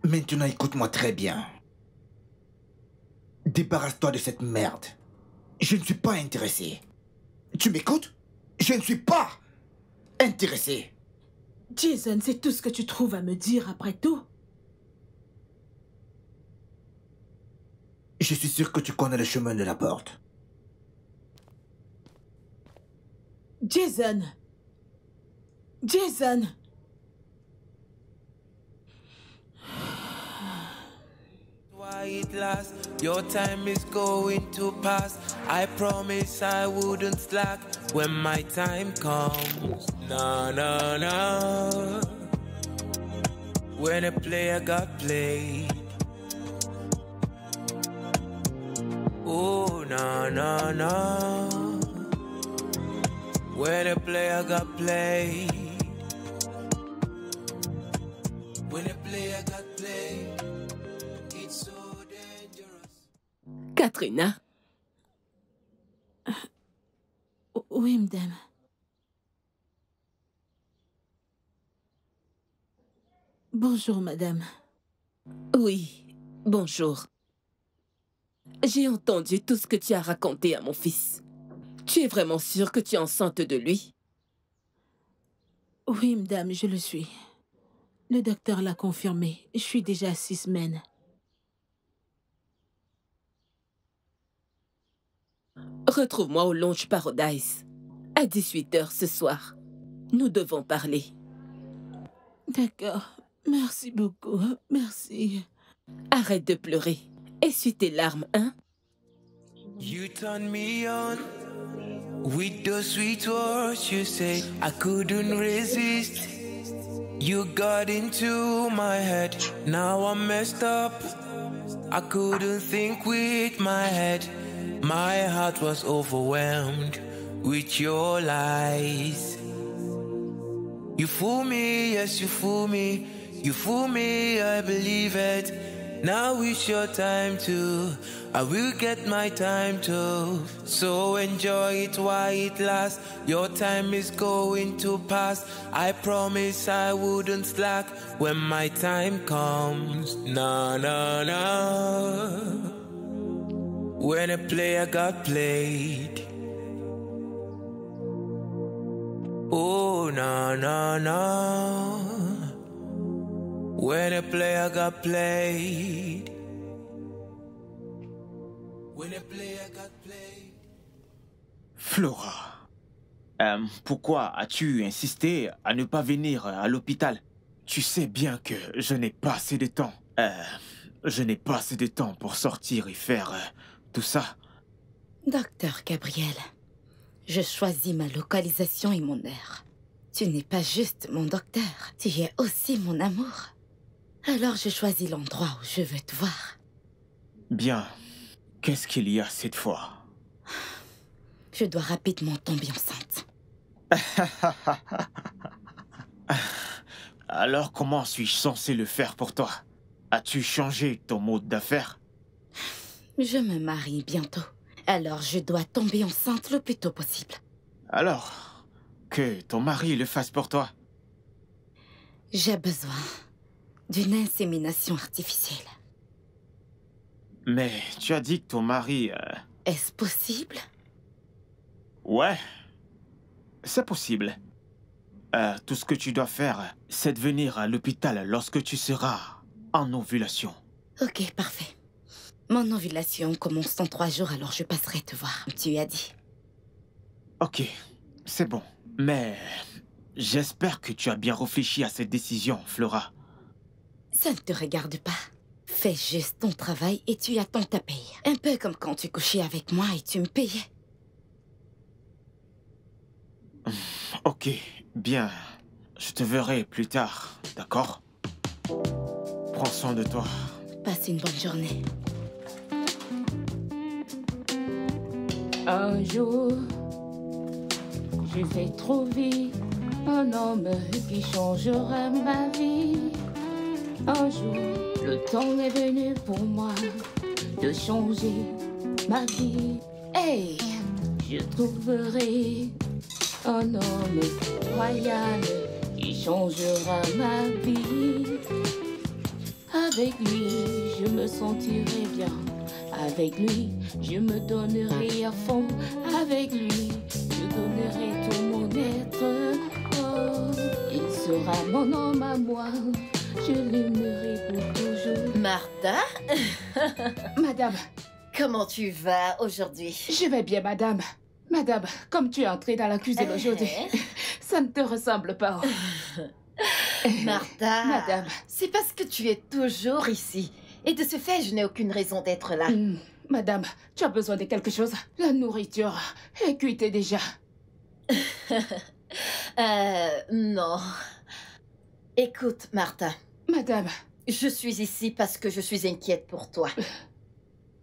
Maintenant, écoute-moi très bien. Débarrasse-toi de cette merde. Je ne suis pas intéressé. Tu m'écoutes? Je ne suis pas intéressé. Jason, c'est tout ce que tu trouves à me dire après tout? Je suis sûr que tu connais le chemin de la porte. Jason! Jason! Why it lasts? Your time is going to pass. I promise I wouldn't slack when my time comes. No, no, no. When a player got played. Oh, no, no, no. When a player got played. When a player got played. It's so dangerous. Katrina? Oui, madame. Bonjour, madame. Oui, bonjour. J'ai entendu tout ce que tu as raconté à mon fils. Tu es vraiment sûre que tu es enceinte de lui? Oui, madame, je le suis. Le docteur l'a confirmé. Je suis déjà à 6 semaines. Retrouve-moi au Lounge Paradise, à 18h ce soir. Nous devons parler. D'accord. Merci beaucoup. Merci. Arrête de pleurer. Essuie tes larmes, hein? You turn me on with those sweet words you say. I couldn't resist. You got into my head. Now I'm messed up. I couldn't think with my head. My heart was overwhelmed with your lies. You fool me, yes, you fool me. You fool me, I believe it. Now it's your time to. I will get my time to. So enjoy it while it lasts. Your time is going to pass. I promise I wouldn't slack when my time comes. No, no, no. When a player got played. Oh, no, no, no. When a player got played. When a player got played. Flora, pourquoi as-tu insisté à ne pas venir à l'hôpital? Tu sais bien que je n'ai pas assez de temps. Je n'ai pas assez de temps pour sortir et faire tout ça. Docteur Gabriel, je choisis ma localisation et mon heure. Tu n'es pas juste mon docteur, tu es aussi mon amour. Alors je choisis l'endroit où je veux te voir. Bien. Qu'est-ce qu'il y a cette fois? Je dois rapidement tomber enceinte. Alors comment suis-je censé le faire pour toi? As-tu changé ton mode d'affaires? Je me marie bientôt. Alors je dois tomber enceinte le plus tôt possible. Alors, que ton mari le fasse pour toi. J'ai besoin d'une insémination artificielle. Mais tu as dit que ton mari... Est-ce possible? Ouais, c'est possible. Tout ce que tu dois faire, c'est de venir à l'hôpital lorsque tu seras en ovulation. Ok, parfait. Mon ovulation commence dans 3 jours, alors je passerai te voir, tu as dit. Ok, c'est bon. Mais j'espère que tu as bien réfléchi à cette décision, Flora. Ça ne te regarde pas. Fais juste ton travail et tu attends ta paye. Un peu comme quand tu couchais avec moi et tu me payais. Ok, bien. Je te verrai plus tard, d'accord? Prends soin de toi. Passe une bonne journée. Un jour, je vais trouver un homme qui changera ma vie. Un jour, le temps est venu pour moi de changer ma vie. Hey, je trouverai un homme royal qui changera ma vie. Avec lui, je me sentirai bien. Avec lui, je me donnerai à fond. Avec lui, je donnerai tout mon être. Oh, il sera mon homme à moi. Je l'aimerai pour toujours. Martha? Madame. Comment tu vas aujourd'hui? Je vais bien, madame. Madame, comme tu es entrée dans la cuisine aujourd'hui, ça ne te ressemble pas. Martha, Madame. C'est parce que tu es toujours ici. Et de ce fait, je n'ai aucune raison d'être là. Madame, tu as besoin de quelque chose? La nourriture est cuite déjà. Non. Écoute, Martha. Madame. Je suis ici parce que je suis inquiète pour toi.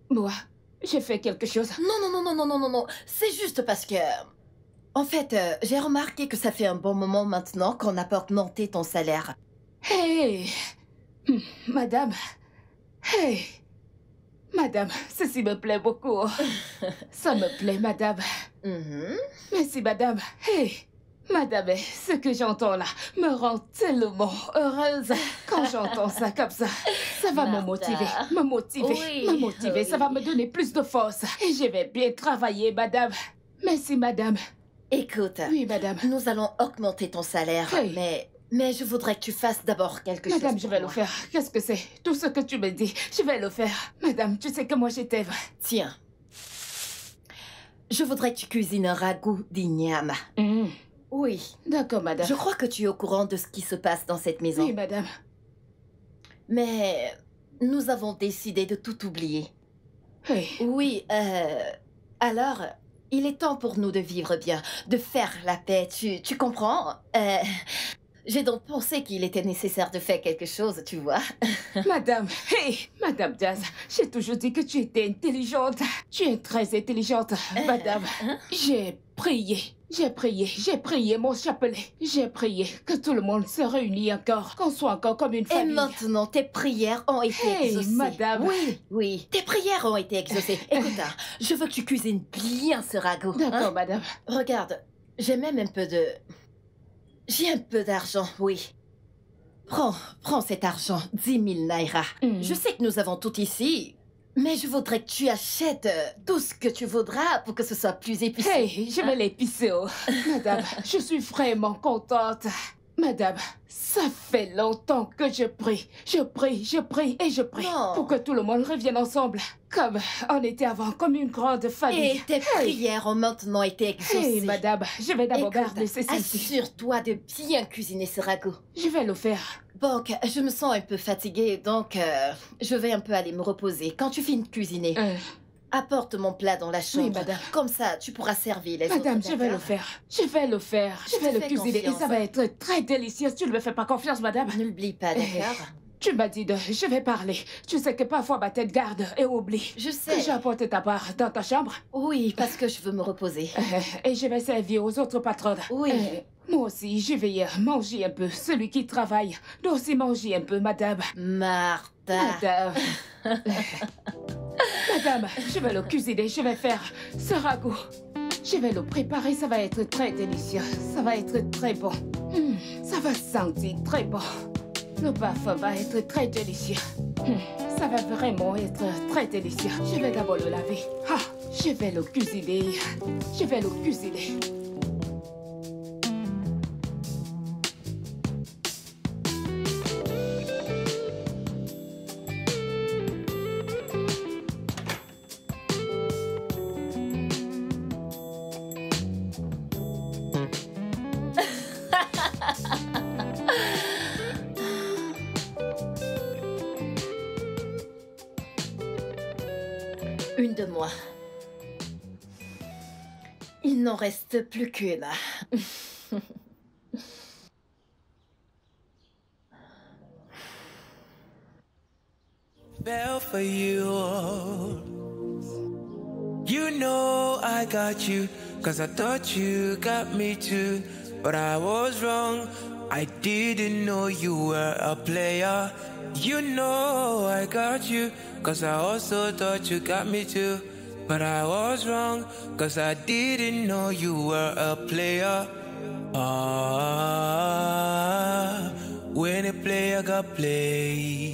Moi, j'ai fait quelque chose? Non. C'est juste parce que... En fait, j'ai remarqué que ça fait un bon moment maintenant qu'on n'a pas augmenté ton salaire. Hey! Madame. Hey! Madame, ceci me plaît beaucoup. Ça me plaît, madame. Merci, madame. Hey! Madame, ce que j'entends là me rend tellement heureuse. Quand j'entends ça comme ça, ça va me motiver, Oui. Ça va me donner plus de force. Et je vais bien travailler, madame. Merci, madame. Écoute. Oui, madame. Nous allons augmenter ton salaire, mais je voudrais que tu fasses d'abord quelque chose. Madame, je vais le faire. Qu'est-ce que c'est? Tout ce que tu me dis, je vais le faire. Madame, tu sais que moi, je t'aime. Tiens. Je voudrais que tu cuisines un ragoût d'igname. Oui. D'accord, madame. Je crois que tu es au courant de ce qui se passe dans cette maison. Oui, madame. Mais nous avons décidé de tout oublier. Oui, alors, il est temps pour nous de vivre bien, de faire la paix, tu comprends? J'ai donc pensé qu'il était nécessaire de faire quelque chose, tu vois. Madame, Madame Diaz, j'ai toujours dit que tu étais intelligente. Tu es très intelligente, madame. J'ai prié mon chapelet. J'ai prié que tout le monde se réunisse encore, qu'on soit encore comme une famille. Et maintenant, tes prières ont été exaucées. Madame. Oui, tes prières ont été exaucées. Écoute, je veux que tu cuisines bien ce ragoût. D'accord, madame. Regarde, j'ai même un peu de... J'ai un peu d'argent, oui. Prends cet argent, 10 000 naira. Je sais que nous avons tout ici, mais je voudrais que tu achètes tout ce que tu voudras pour que ce soit plus épicé. Je vais l'épicer, madame. Je suis vraiment contente. Madame, ça fait longtemps que je prie pour que tout le monde revienne ensemble. Comme on était avant, comme une grande famille. Et tes prières ont maintenant été exaucées. Madame, je vais d'abord garder ceci. Assure-toi de bien cuisiner ce ragoût. Je vais le faire. Bon, je me sens un peu fatiguée, donc je vais un peu aller me reposer. Quand tu finis de cuisiner, apporte mon plat dans la chambre. Oui, madame. Comme ça, tu pourras servir les autres. Madame, je vais le faire. Je vais le cuisiner et ça va être très délicieux. Tu ne me fais pas confiance, madame? N'oublie pas, d'accord? Tu m'as dit je vais parler. Tu sais que parfois ma tête garde et oublie. Je sais. Que j'apporte ta part dans ta chambre. Oui, parce que je veux me reposer. Et je vais servir aux autres patronnes. Oui. Moi aussi, je vais manger un peu. Celui qui travaille doit aussi manger un peu, madame. Martha. Madame. Madame, je vais le cuisiner. Je vais faire ce ragoût. Je vais le préparer. Ça va être très délicieux. Ça va être très bon. Ça va sentir très bon. Le parfum va être très délicieux. Ça va vraiment être très délicieux. Je vais d'abord le laver. Ah, je vais le cuisiner. Je vais le cuisiner. Une de moi. Il n'en reste plus qu'une. Fell for you. You know I got you, 'cause I thought you got me too. But I was wrong, I didn't know you were a player. You know I got you, 'cause I also thought you got me too. But I was wrong, 'cause I didn't know you were a player. Ah, when a player got played.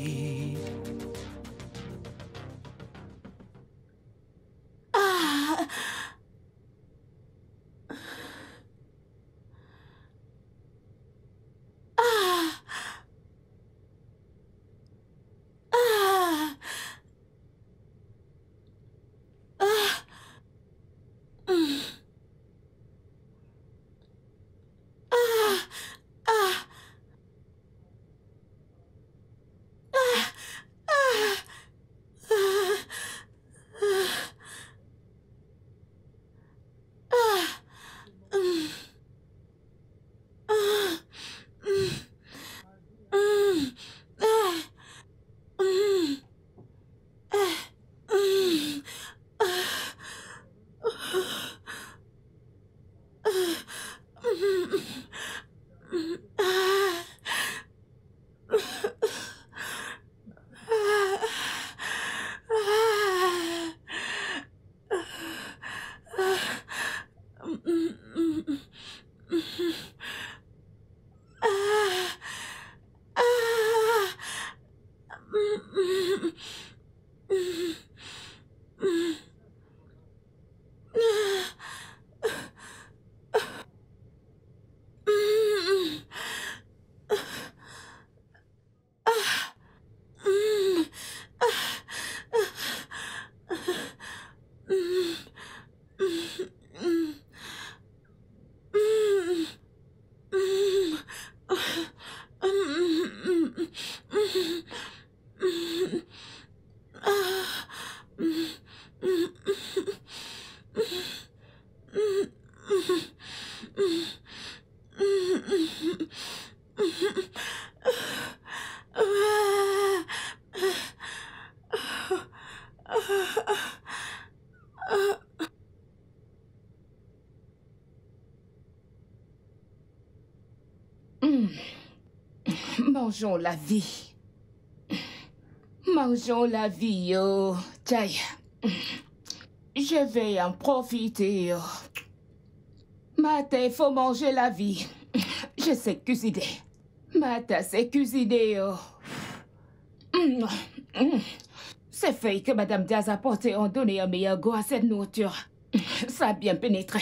Mangeons la vie. Mangeons la vie, oh. Tiens. Je vais en profiter, oh. Mata, il faut manger la vie. Je sais cuisiner. Mata, c'est cuisiner, oh. Ces feuilles que Madame Diaz a portées ont donné un meilleur goût à cette nourriture. Ça a bien pénétré.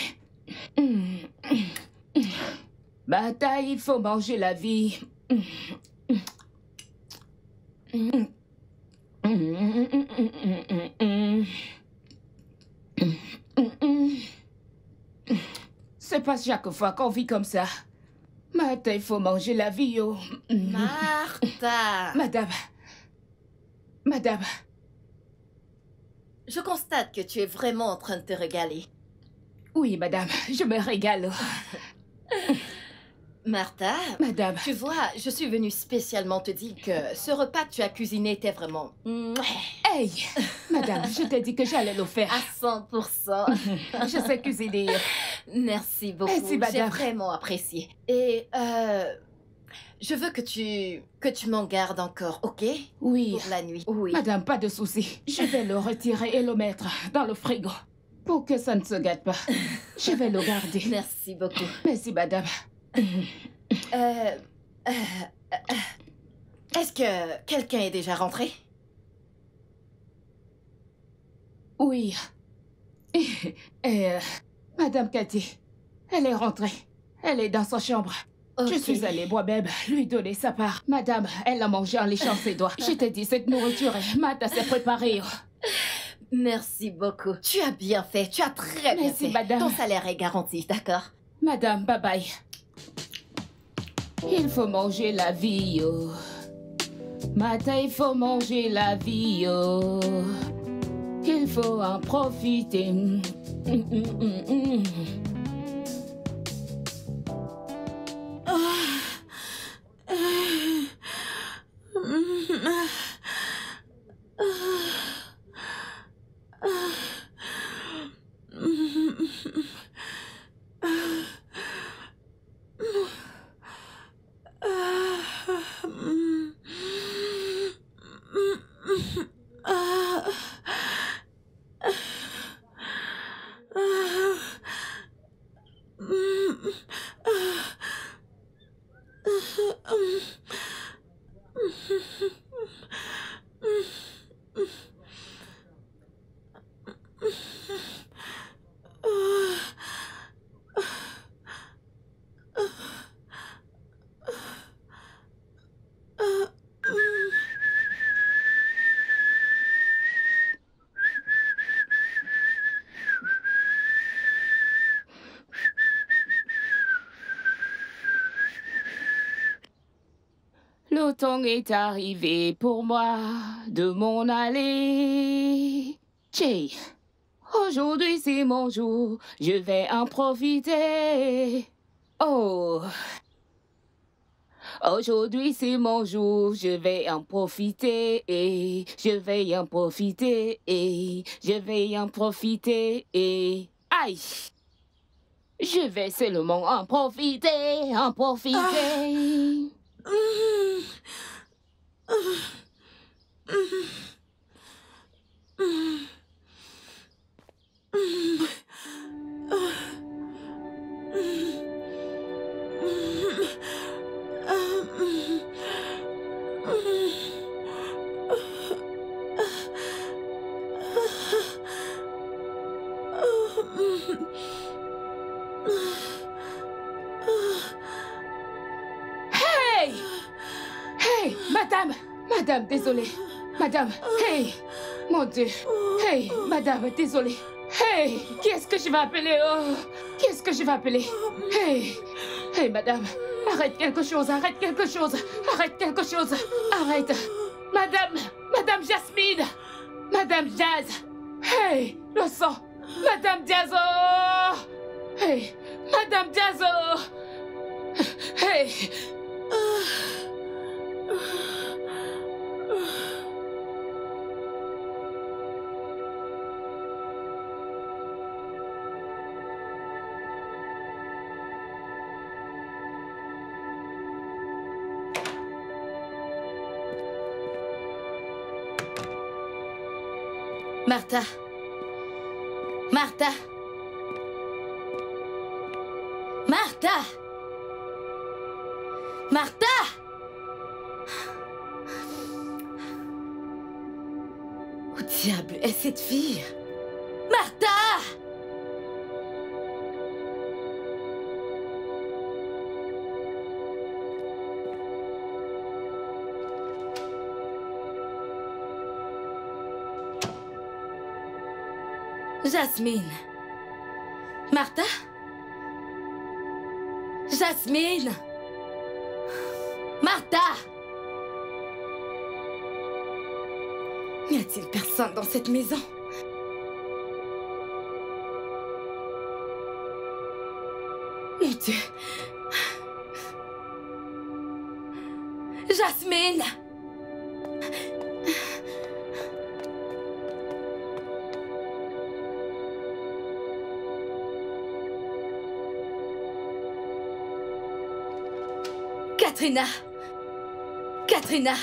Mata, il faut manger la vie. C'est pas chaque fois qu'on vit comme ça. Martha, il faut manger la vie, oh. Martha! Madame. Je constate que tu es vraiment en train de te régaler. Oui, madame, je me régale. Martha, madame, tu vois, je suis venue spécialement te dire que ce repas que tu as cuisiné était vraiment... Hey, madame, je t'ai dit que j'allais le faire. À 100%. Je sais cuisiner. Merci beaucoup. Merci, madame. J'ai vraiment apprécié. Et je veux que tu m'en gardes encore, ok? Oui. Pour la nuit. Oui. Madame, pas de souci. Je vais le retirer et le mettre dans le frigo pour que ça ne se gâte pas. Je vais le garder. Merci beaucoup. Merci, madame. Est-ce que quelqu'un est déjà rentré? Oui. Madame Cathy, elle est rentrée. Elle est dans sa chambre. Okay. Je suis allée moi-même lui donner sa part. Madame, elle a mangé en léchant ses doigts. Je t'ai dit, cette nourriture est mate à s'est préparée. Merci beaucoup. Tu as bien fait. Tu as très bien Merci, fait. madame. Ton salaire est garanti, d'accord? Madame, bye bye. Il faut manger la vie, oh. Matin, il faut manger la vie, oh. Il faut en profiter. Le temps est arrivé pour moi de m'en aller. Jay, aujourd'hui c'est mon jour, je vais en profiter. Oh, aujourd'hui c'est mon jour, je vais en profiter. Je vais en profiter. Je vais en profiter. Aïe! Je vais seulement en profiter, en profiter. Hey! Hey, madame! Madame, désolée. Madame, hey! Mon Dieu. Hey, madame, désolée. Hey, qui est-ce que je vais appeler? Oh, qui est-ce que je vais appeler? Hey! Hey, madame, arrête quelque chose, arrête quelque chose, arrête quelque chose, arrête. Madame, madame Jasmine, madame Jazz. Hey, le sang. Madame Jazzo. Hey, madame Jazzo. Hey. Martha. Martha. Martha. Martha. Où diable est cette fille? Martha! Jasmine. Martha? Jasmine. Martha! N'y a-t-il personne dans cette maison? Mon Dieu. Jasmine! Katrina! Katrina!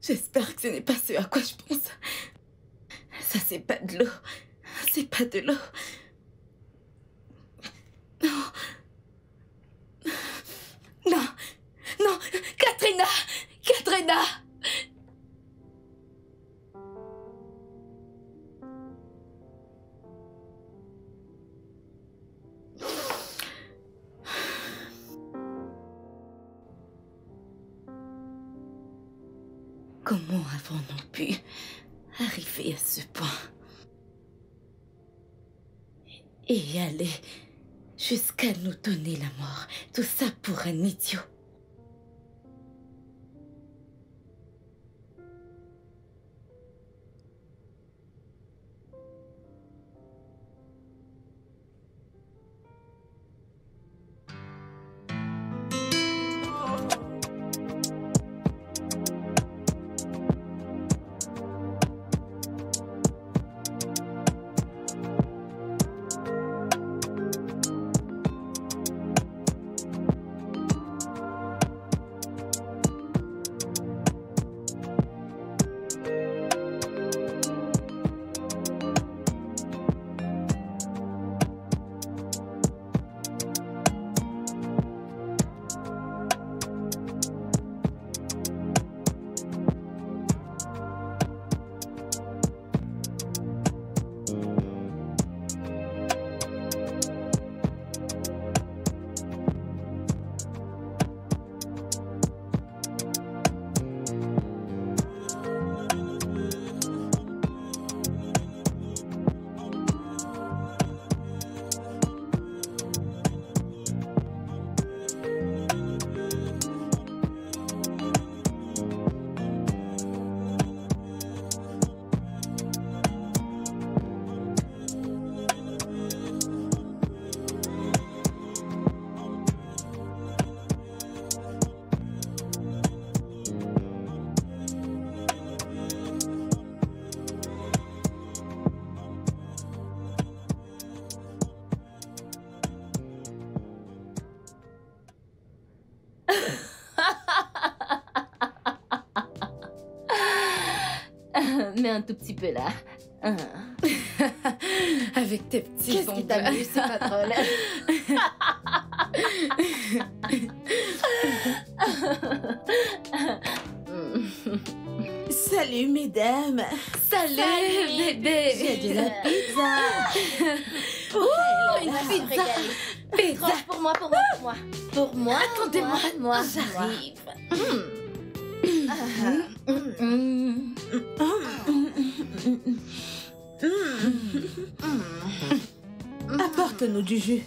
J'espère que ce n'est pas ce à quoi je pense. Ça, c'est pas de l'eau. C'est pas de l'eau. Non. Non. Non. Katrina. Katrina. Comment avons-nous pu arriver à ce point et aller jusqu'à nous donner la mort? Tout ça pour un idiot. Mais un tout petit peu là. Avec tes petits Qu'est-ce qui t'amuse, c'est pas drôle. Salut, mesdames. Salut, bébé. J'ai de la pizza. Oh, une pizza. Pizza. Pour moi. Pour moi. Attendez-moi. Moi. J'arrive. Apporte-nous du jus.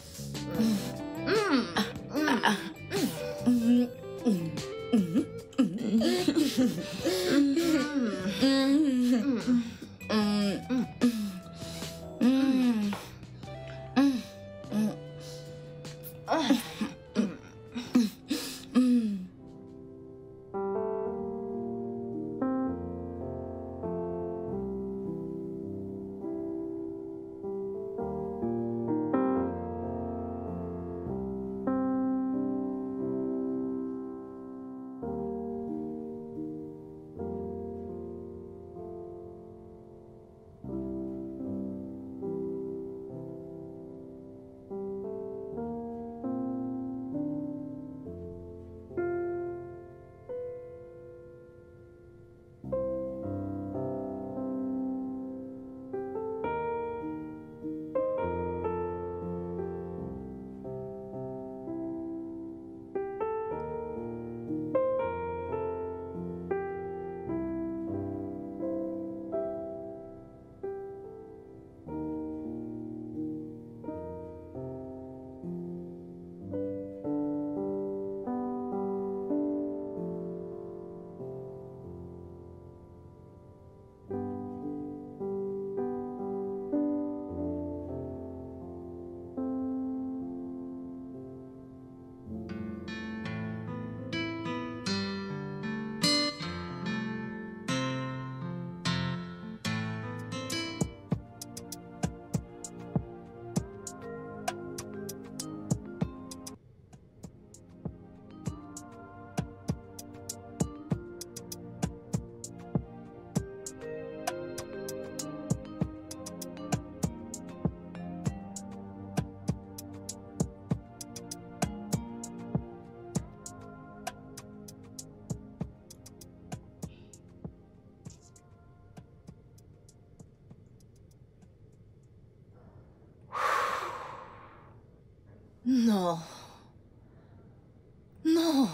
Non,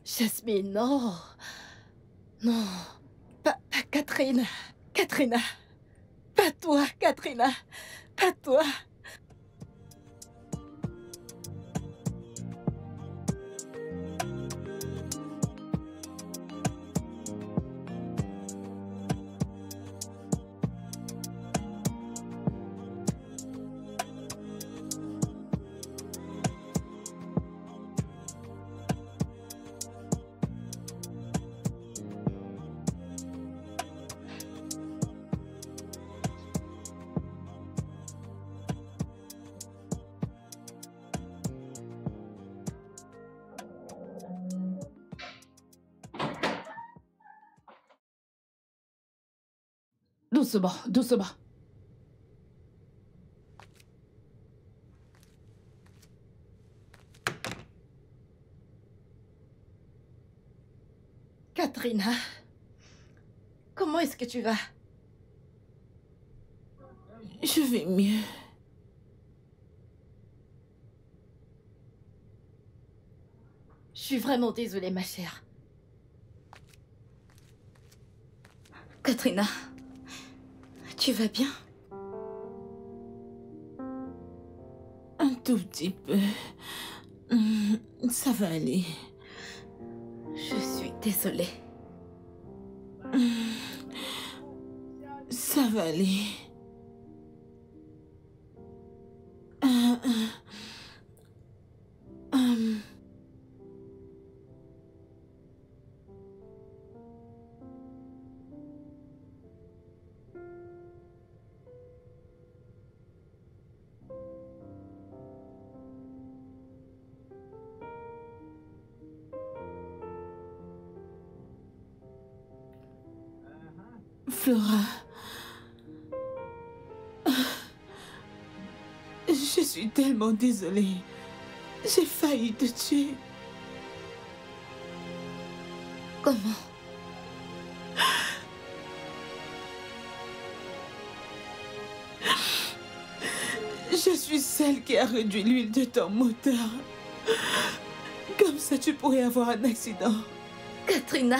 Jasmine, non. Non, pas Katrina. Katrina. Pas toi, Katrina. Pas toi. Doucement, doucement. Katrina, comment est-ce que tu vas? Je vais mieux. Je suis vraiment désolée, ma chère. Katrina, tu vas bien? Un tout petit peu. Ça va aller. Je suis désolée. Ça va aller. Flora, je suis tellement désolée. J'ai failli te tuer. Comment? Je suis celle qui a réduit l'huile de ton moteur. Comme ça, tu pourrais avoir un accident. Katrina!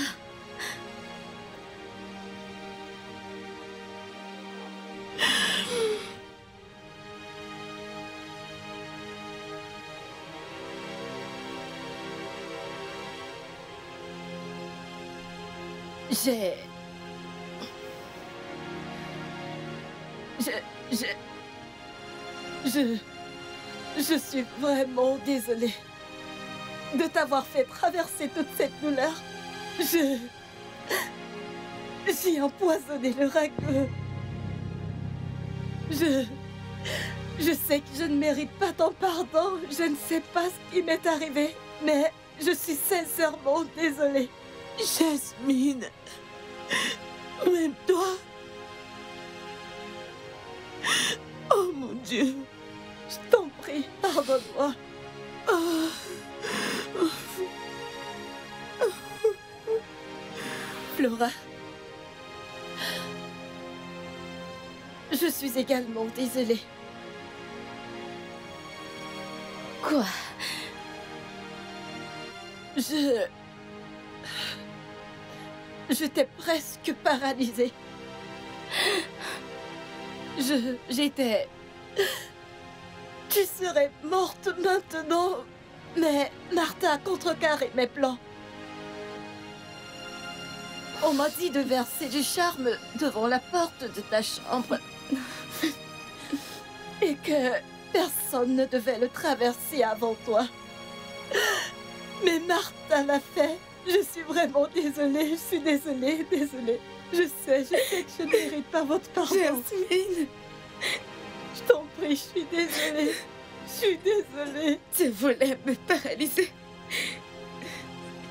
Je suis vraiment désolée de t'avoir fait traverser toute cette douleur. J'ai empoisonné le ragoût. Je sais que je ne mérite pas ton pardon. Je ne sais pas ce qui m'est arrivé, mais je suis sincèrement désolée. Jasmine, même toi. Oh mon Dieu. Je t'en prie, pardonne-moi. Flora, je suis également désolée. Quoi? J'étais presque paralysée. J'étais... Tu serais morte maintenant, mais Martha a contrecarré mes plans. On m'a dit de verser du charme devant la porte de ta chambre et que personne ne devait le traverser avant toi. Mais Martha l'a fait. Je suis vraiment désolée, je suis désolée. Je sais que je ne mérite pas votre pardon. Jasmine! Je t'en prie, je suis désolée. Tu voulais me paralyser.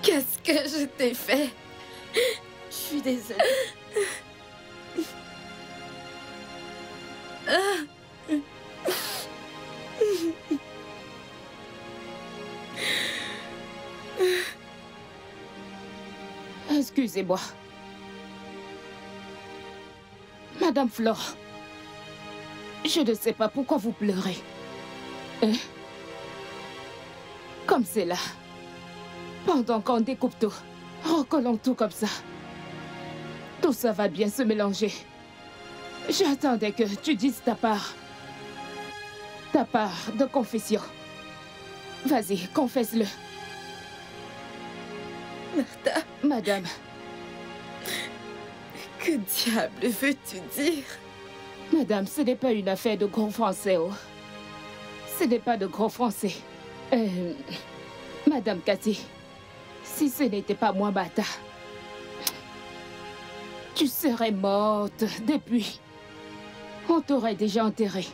Qu'est-ce que je t'ai fait? Je suis désolée. Excusez-moi. Madame Flora, je ne sais pas pourquoi vous pleurez. Hein? Comme c'est là. Pendant qu'on découpe tout, recollons tout comme ça. Tout ça va bien se mélanger. J'attendais que tu dises ta part. Ta part de confession. Vas-y, confesse-le. Martha. Madame. Que diable veux-tu dire? Madame, ce n'est pas une affaire de gros français, oh. Ce n'est pas de gros français. Madame Cathy, si ce n'était pas moi, Bata, tu serais morte depuis. On t'aurait déjà enterrée.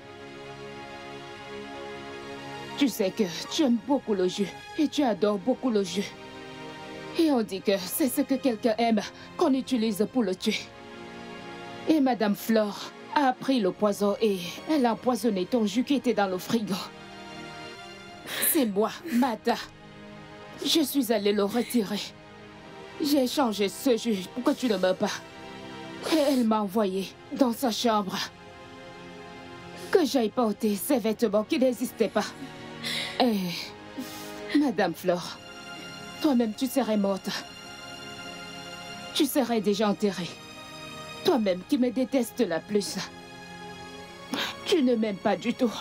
Tu sais que tu aimes beaucoup le jus et tu adores beaucoup le jus. Et on dit que c'est ce que quelqu'un aime qu'on utilise pour le tuer. Et Madame Flore a pris le poison et elle a empoisonné ton jus qui était dans le frigo. C'est moi, Mata. Je suis allée le retirer. J'ai changé ce jus pour que tu ne meurs pas. Et elle m'a envoyé dans sa chambre. Que j'aille porter ces vêtements qui n'existaient pas. Et Madame Flore, toi-même tu serais morte. Tu serais déjà enterrée. Toi-même qui me détestes la plus. Tu ne m'aimes pas du tout.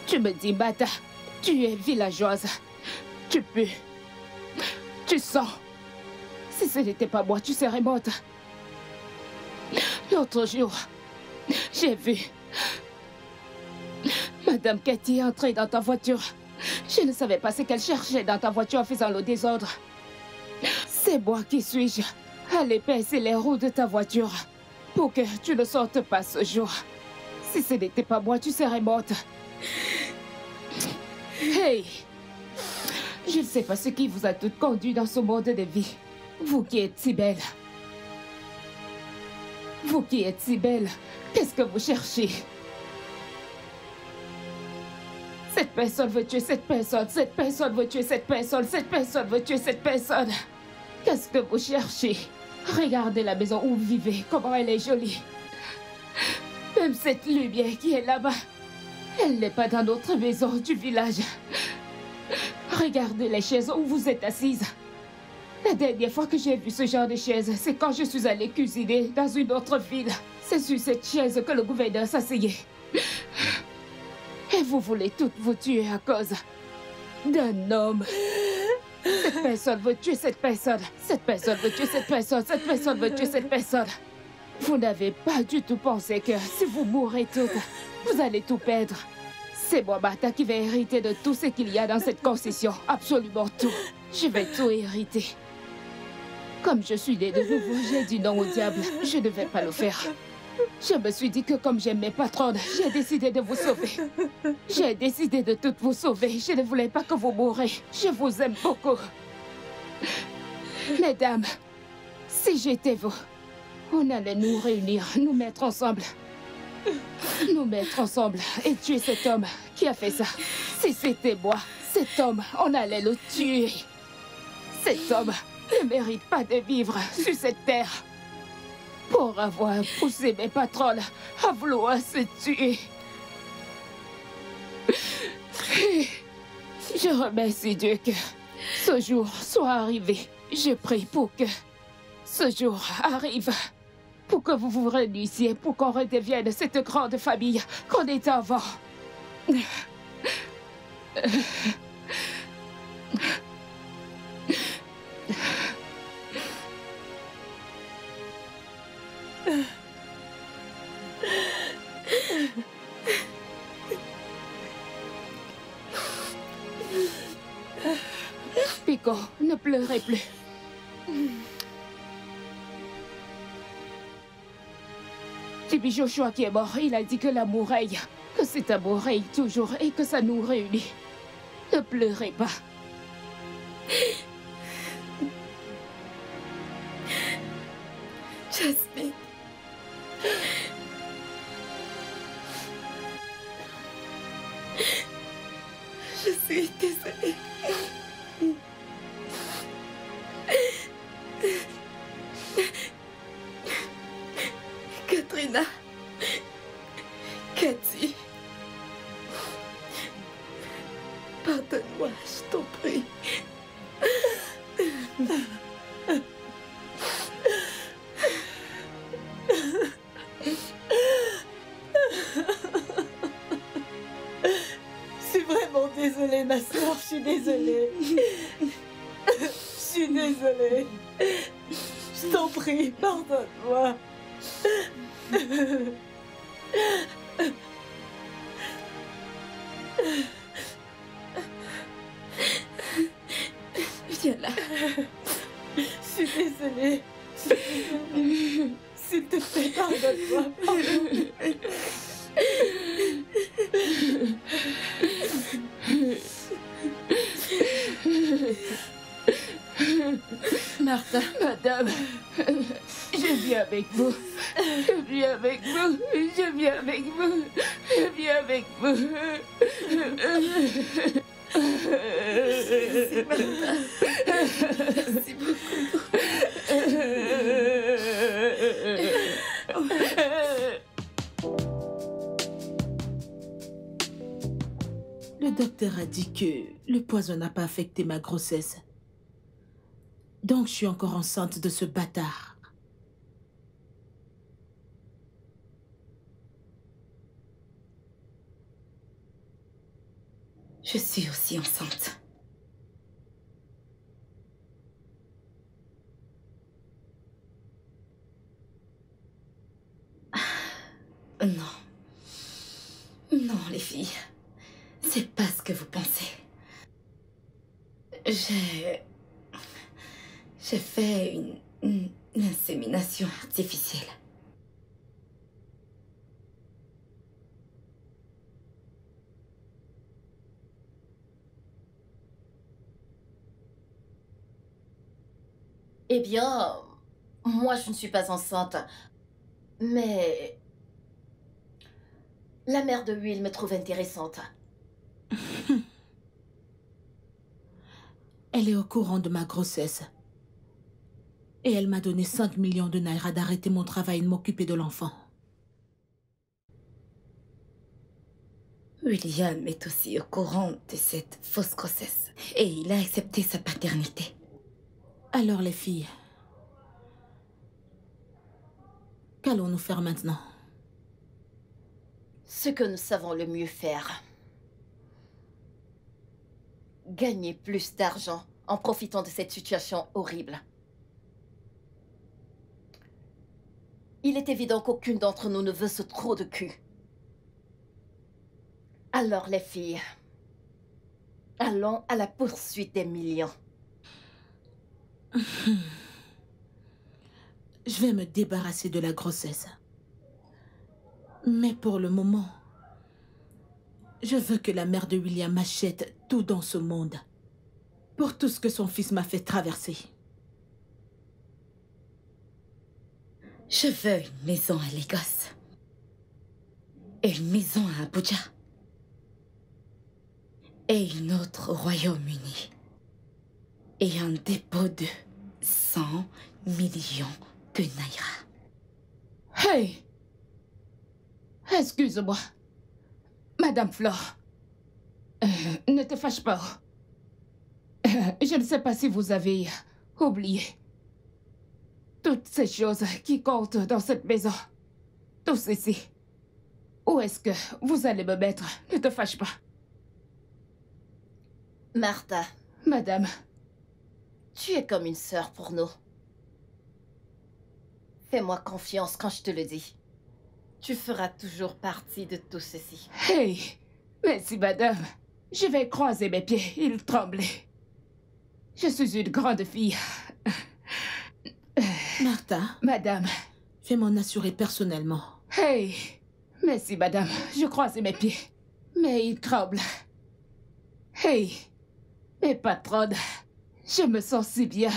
Tu me dis, Mata, tu es villageoise. Tu pues. Tu sens. Si ce n'était pas moi, tu serais morte. L'autre jour, j'ai vu Madame Cathy entrer dans ta voiture. Je ne savais pas ce qu'elle cherchait dans ta voiture en faisant le désordre. C'est moi qui suis-je allé pincer les roues de ta voiture pour que tu ne sortes pas ce jour. Si ce n'était pas moi, tu serais morte. Hey! Je ne sais pas ce qui vous a toutes conduit dans ce monde de vie. Vous qui êtes si belle. Vous qui êtes si belle, qu'est-ce que vous cherchez? Cette personne veut tuer cette personne, cette personne veut tuer cette personne, cette personne veut tuer cette personne. Qu'est-ce que vous cherchez? Regardez la maison où vous vivez, comment elle est jolie. Même cette lumière qui est là-bas, elle n'est pas dans notre maison du village. Regardez les chaises où vous êtes assises. La dernière fois que j'ai vu ce genre de chaise, c'est quand je suis allée cuisiner dans une autre ville. C'est sur cette chaise que le gouverneur s'asseyait. Et vous voulez toutes vous tuer à cause d'un homme. Cette personne veut tuer cette personne. Cette personne veut tuer cette personne. Cette personne veut tuer cette personne. Vous n'avez pas du tout pensé que si vous mourrez toutes, vous allez tout perdre. C'est moi, Bata, qui vais hériter de tout ce qu'il y a dans cette concession. Absolument tout. Je vais tout hériter. Comme je suis née de nouveau, j'ai dit non au diable. Je ne vais pas le faire. Je me suis dit que comme j'aime mes patronnes, j'ai décidé de vous sauver. J'ai décidé de toutes vous sauver. Je ne voulais pas que vous mourrez. Je vous aime beaucoup. Mesdames, si j'étais vous, on allait nous réunir, nous mettre ensemble. Nous mettre ensemble et tuer cet homme qui a fait ça. Si c'était moi, cet homme, on allait le tuer. Cet homme ne mérite pas de vivre sur cette terre. Pour avoir poussé mes patronnes à vouloir se tuer. Je remercie Dieu que ce jour soit arrivé. Je prie pour que ce jour arrive. Pour que vous vous réunissiez, pour qu'on redevienne cette grande famille qu'on était avant. Pico, ne pleurez plus. Tibi Joshua qui est mort, il a dit que l'amour règne, que cet amour règne toujours et que ça nous réunit. Ne pleurez pas. Jasmine. Je suis désolée. Katrina. Cathy. Pardonne-moi, je t'en prie. Je suis vraiment désolée, ma soeur, je suis désolée. Je suis désolée. Je t'en prie, pardonne-moi. Viens là. Je suis désolée. S'il te plaît, pardonne-moi. Martha, madame, je viens avec vous. Je viens avec vous. Je viens avec vous. Je viens avec vous. Merci beaucoup. Le docteur a dit que le poison n'a pas affecté ma grossesse. Donc je suis encore enceinte de ce bâtard. Je suis aussi enceinte. Non. Non, les filles. C'est pas ce que vous pensez. J'ai fait une insémination artificielle. Eh bien, moi je ne suis pas enceinte. Mais la mère de Will me trouve intéressante. Elle est au courant de ma grossesse. Et elle m'a donné 5 millions de naira d'arrêter mon travail et de m'occuper de l'enfant. William est aussi au courant de cette fausse grossesse. Et il a accepté sa paternité. Alors les filles, qu'allons-nous faire maintenant? Ce que nous savons le mieux faire. Gagner plus d'argent en profitant de cette situation horrible. Il est évident qu'aucune d'entre nous ne veut ce trou de cul. Alors les filles, allons à la poursuite des millions. Je vais me débarrasser de la grossesse. Mais pour le moment, je veux que la mère de William achète tout dans ce monde. Pour tout ce que son fils m'a fait traverser. Je veux une maison à Lagos. Et une maison à Abuja. Et une autre au Royaume-Uni. Et un dépôt de 100 millions de naira. Hey! Excuse-moi. Madame Flore. Ne te fâche pas. Je ne sais pas si vous avez oublié toutes ces choses qui comptent dans cette maison. Tout ceci. Où est-ce que vous allez me mettre? Ne te fâche pas. Martha. Madame. Tu es comme une sœur pour nous. Fais-moi confiance quand je te le dis. Tu feras toujours partie de tout ceci. Hey! Merci, madame. Je vais croiser mes pieds. Ils tremblaient. Je suis une grande fille. Martha. Madame. Fais m'en assurer personnellement. Hey! Merci, madame. Je croisais mes pieds. Mais ils tremblent. Hey! Mes patronnes. Je me sens si bien.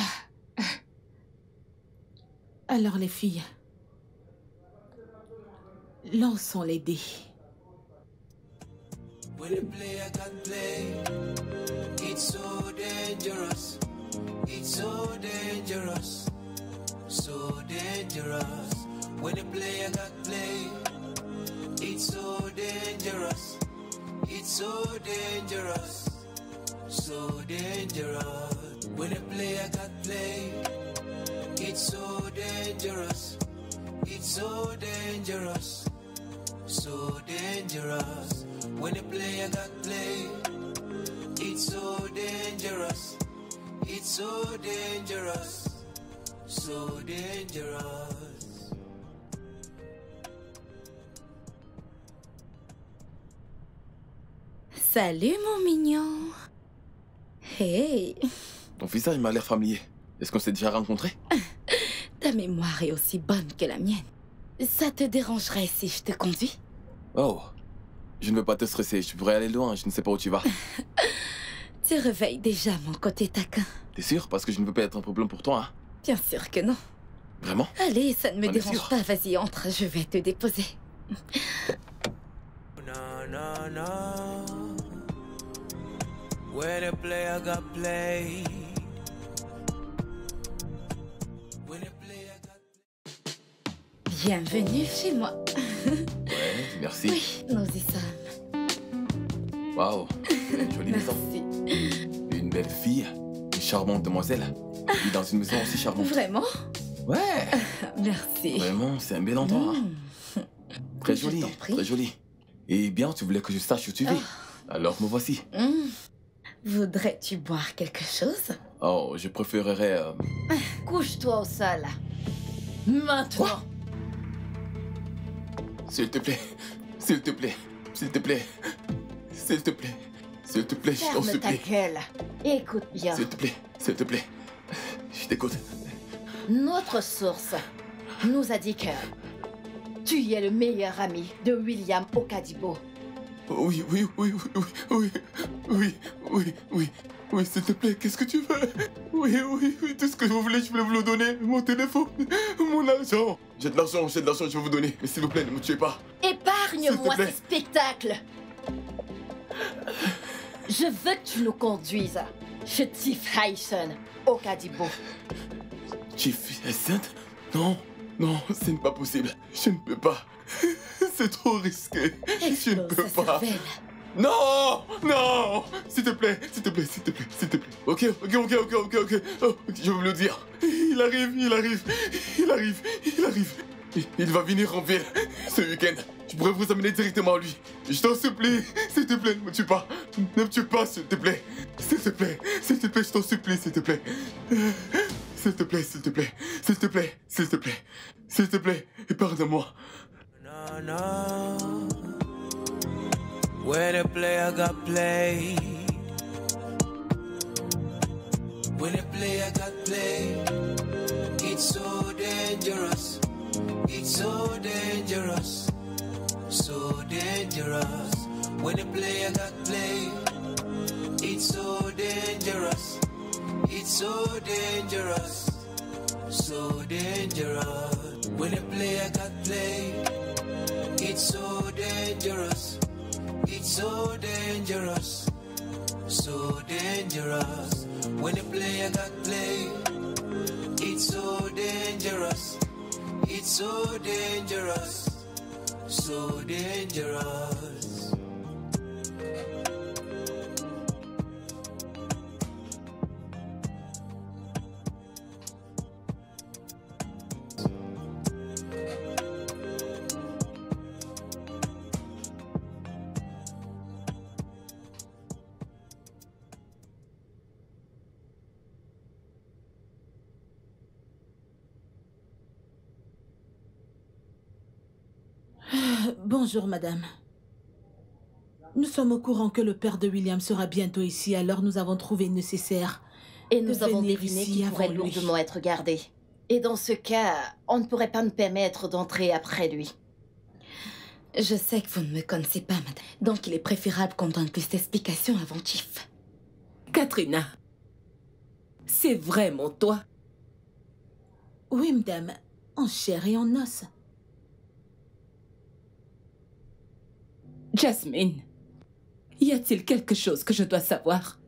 Alors les filles, lançons les dés. When a player can play, it's so dangerous. It's so dangerous. So dangerous. When a player can play, it's so dangerous. It's so dangerous. So dangerous. When a player got played, it's so dangerous. It's so dangerous. So dangerous. When a player got played, it's so dangerous. It's so dangerous. So dangerous. Salut mon mignon. Hey. Ton visage m'a l'air familier. Est-ce qu'on s'est déjà rencontrés? Ta mémoire est aussi bonne que la mienne. Ça te dérangerait si je te conduis? Oh, je ne veux pas te stresser. Je pourrais aller loin. Je ne sais pas où tu vas. Tu réveilles déjà mon côté taquin. T'es sûr? Parce que je ne veux pas être un problème pour toi, hein? Bien sûr que non. Vraiment? Allez, ça ne me On est dérange sûr? pas. Vas-y, entre. Je vais te déposer. No, no, no. When a player got played. When a player got Bienvenue chez moi. Ouais, merci. Oui, nous y sommes. Waouh, une jolie maison. Merci. Une belle fille, une charmante demoiselle. Vit dans une maison aussi charmante. Vraiment? Ouais, Merci. vraiment, c'est un bel endroit. Très Je joli, t'en prie. très joli. Et bien, tu voulais que je sache où tu vis. Alors me voici. Voudrais-tu boire quelque chose? Oh, je préférerais... Couche-toi au sol. Maintenant. S'il te plaît, s'il te plaît, s'il te plaît, s'il te plaît, s'il te plaît, je t'en Ferme ta supplie. gueule. Écoute bien. S'il te plaît, s'il te plaît. Je t'écoute. Notre source nous a dit que tu es le meilleur ami de William Okadibo. Oui, oui, oui, oui, oui, oui, oui, oui, oui, s'il te plaît, qu'est-ce que tu veux? Oui, oui, oui, tout ce que vous voulez, je voulais vous le donner. Mon téléphone, mon argent. J'ai de l'argent, je vais vous donner. Mais s'il vous plaît, ne me tuez pas. Épargne-moi S'il te plaît. ces spectacles. Je veux que tu nous conduises chez Chief Hyson Okadibo. Chief Essent? Non, non, ce n'est pas possible. Je ne peux pas. C'est trop risqué. Je ne peux pas. Non, non, s'il te plaît, s'il te plaît, s'il te plaît, s'il te plaît. Ok, ok, ok, ok, ok, ok. Oh, je vais vous le dire. Il arrive, il arrive, il arrive, il arrive. Il va venir en ville ce week-end. Je pourrais vous amener directement à lui. Je t'en supplie, s'il te plaît, ne me tue pas. Ne me tue pas, s'il te plaît. S'il te plaît, s'il te plaît, je t'en supplie, s'il te plaît. S'il te plaît, s'il te plaît, s'il te plaît, s'il te plaît, s'il te plaît, pardonne-moi. no, no. When a player got played. When a player got played. It's so dangerous. It's so dangerous. So dangerous. When a player got played. It's so dangerous. It's so dangerous. So dangerous. When a player got played. It's so dangerous. It's so dangerous. So dangerous. When a player got played. It's so dangerous. It's so dangerous. So dangerous. Bonjour, madame. Nous sommes au courant que le père de William sera bientôt ici, alors nous avons trouvé nécessaire Et de nous avons venir deviné ici qu'il pourrait avant lui. lourdement être gardé. Et dans ce cas, on ne pourrait pas nous permettre d'entrer après lui. Je sais que vous ne me connaissez pas, madame. Donc il est préférable qu'on donne plus d'explications avant Chief. Katrina, c'est vraiment toi? Oui, madame, en chair et en os. Jasmine, y a-t-il quelque chose que je dois savoir?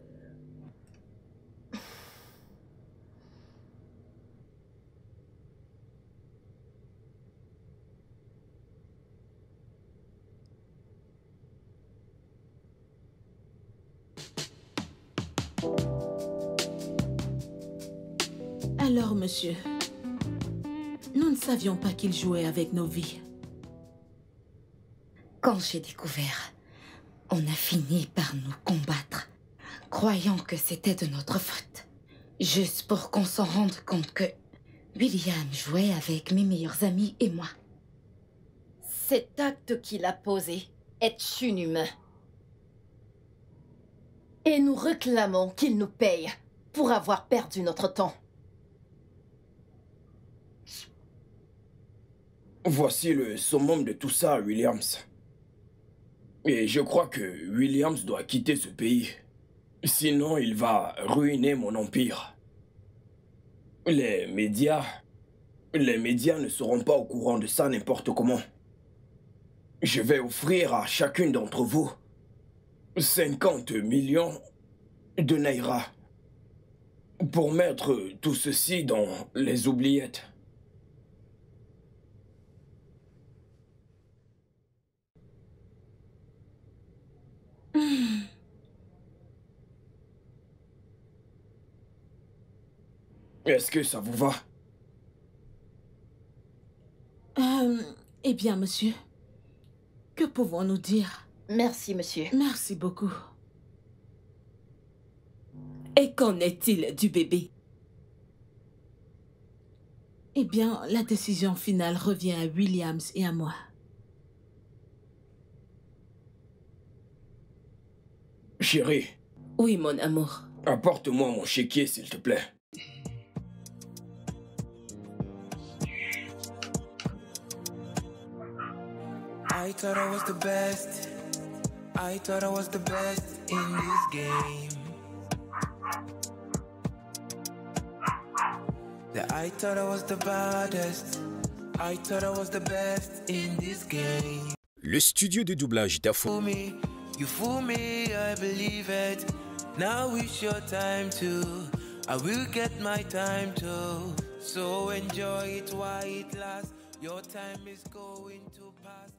Alors, monsieur, nous ne savions pas qu'il jouait avec nos vies. Quand j'ai découvert, on a fini par nous combattre, croyant que c'était de notre faute. Juste pour qu'on s'en rende compte que William jouait avec mes meilleurs amis et moi. Cet acte qu'il a posé est inhumain. Et nous réclamons qu'il nous paye pour avoir perdu notre temps. Voici le summum de tout ça, Williams. Et je crois que Williams doit quitter ce pays. Sinon, il va ruiner mon empire. Les médias ne seront pas au courant de ça n'importe comment. Je vais offrir à chacune d'entre vous 50 millions de naira pour mettre tout ceci dans les oubliettes. Est-ce que ça vous va? Eh bien, monsieur, que pouvons-nous dire? Merci, monsieur. Merci beaucoup. Et qu'en est-il du bébé? Eh bien, la décision finale revient à Williams et à moi. Chérie. Oui, mon amour. Apporte-moi mon chéquier, s'il te plaît. I thought I was the best. I thought I was the best in this game. I thought I was the baddest. I thought I was the best in this game. Le studio de doublage d'Afo. You fool me, I believe it. Now it's your time to. I will get my time too. So enjoy it while it lasts. Your time is going to pass.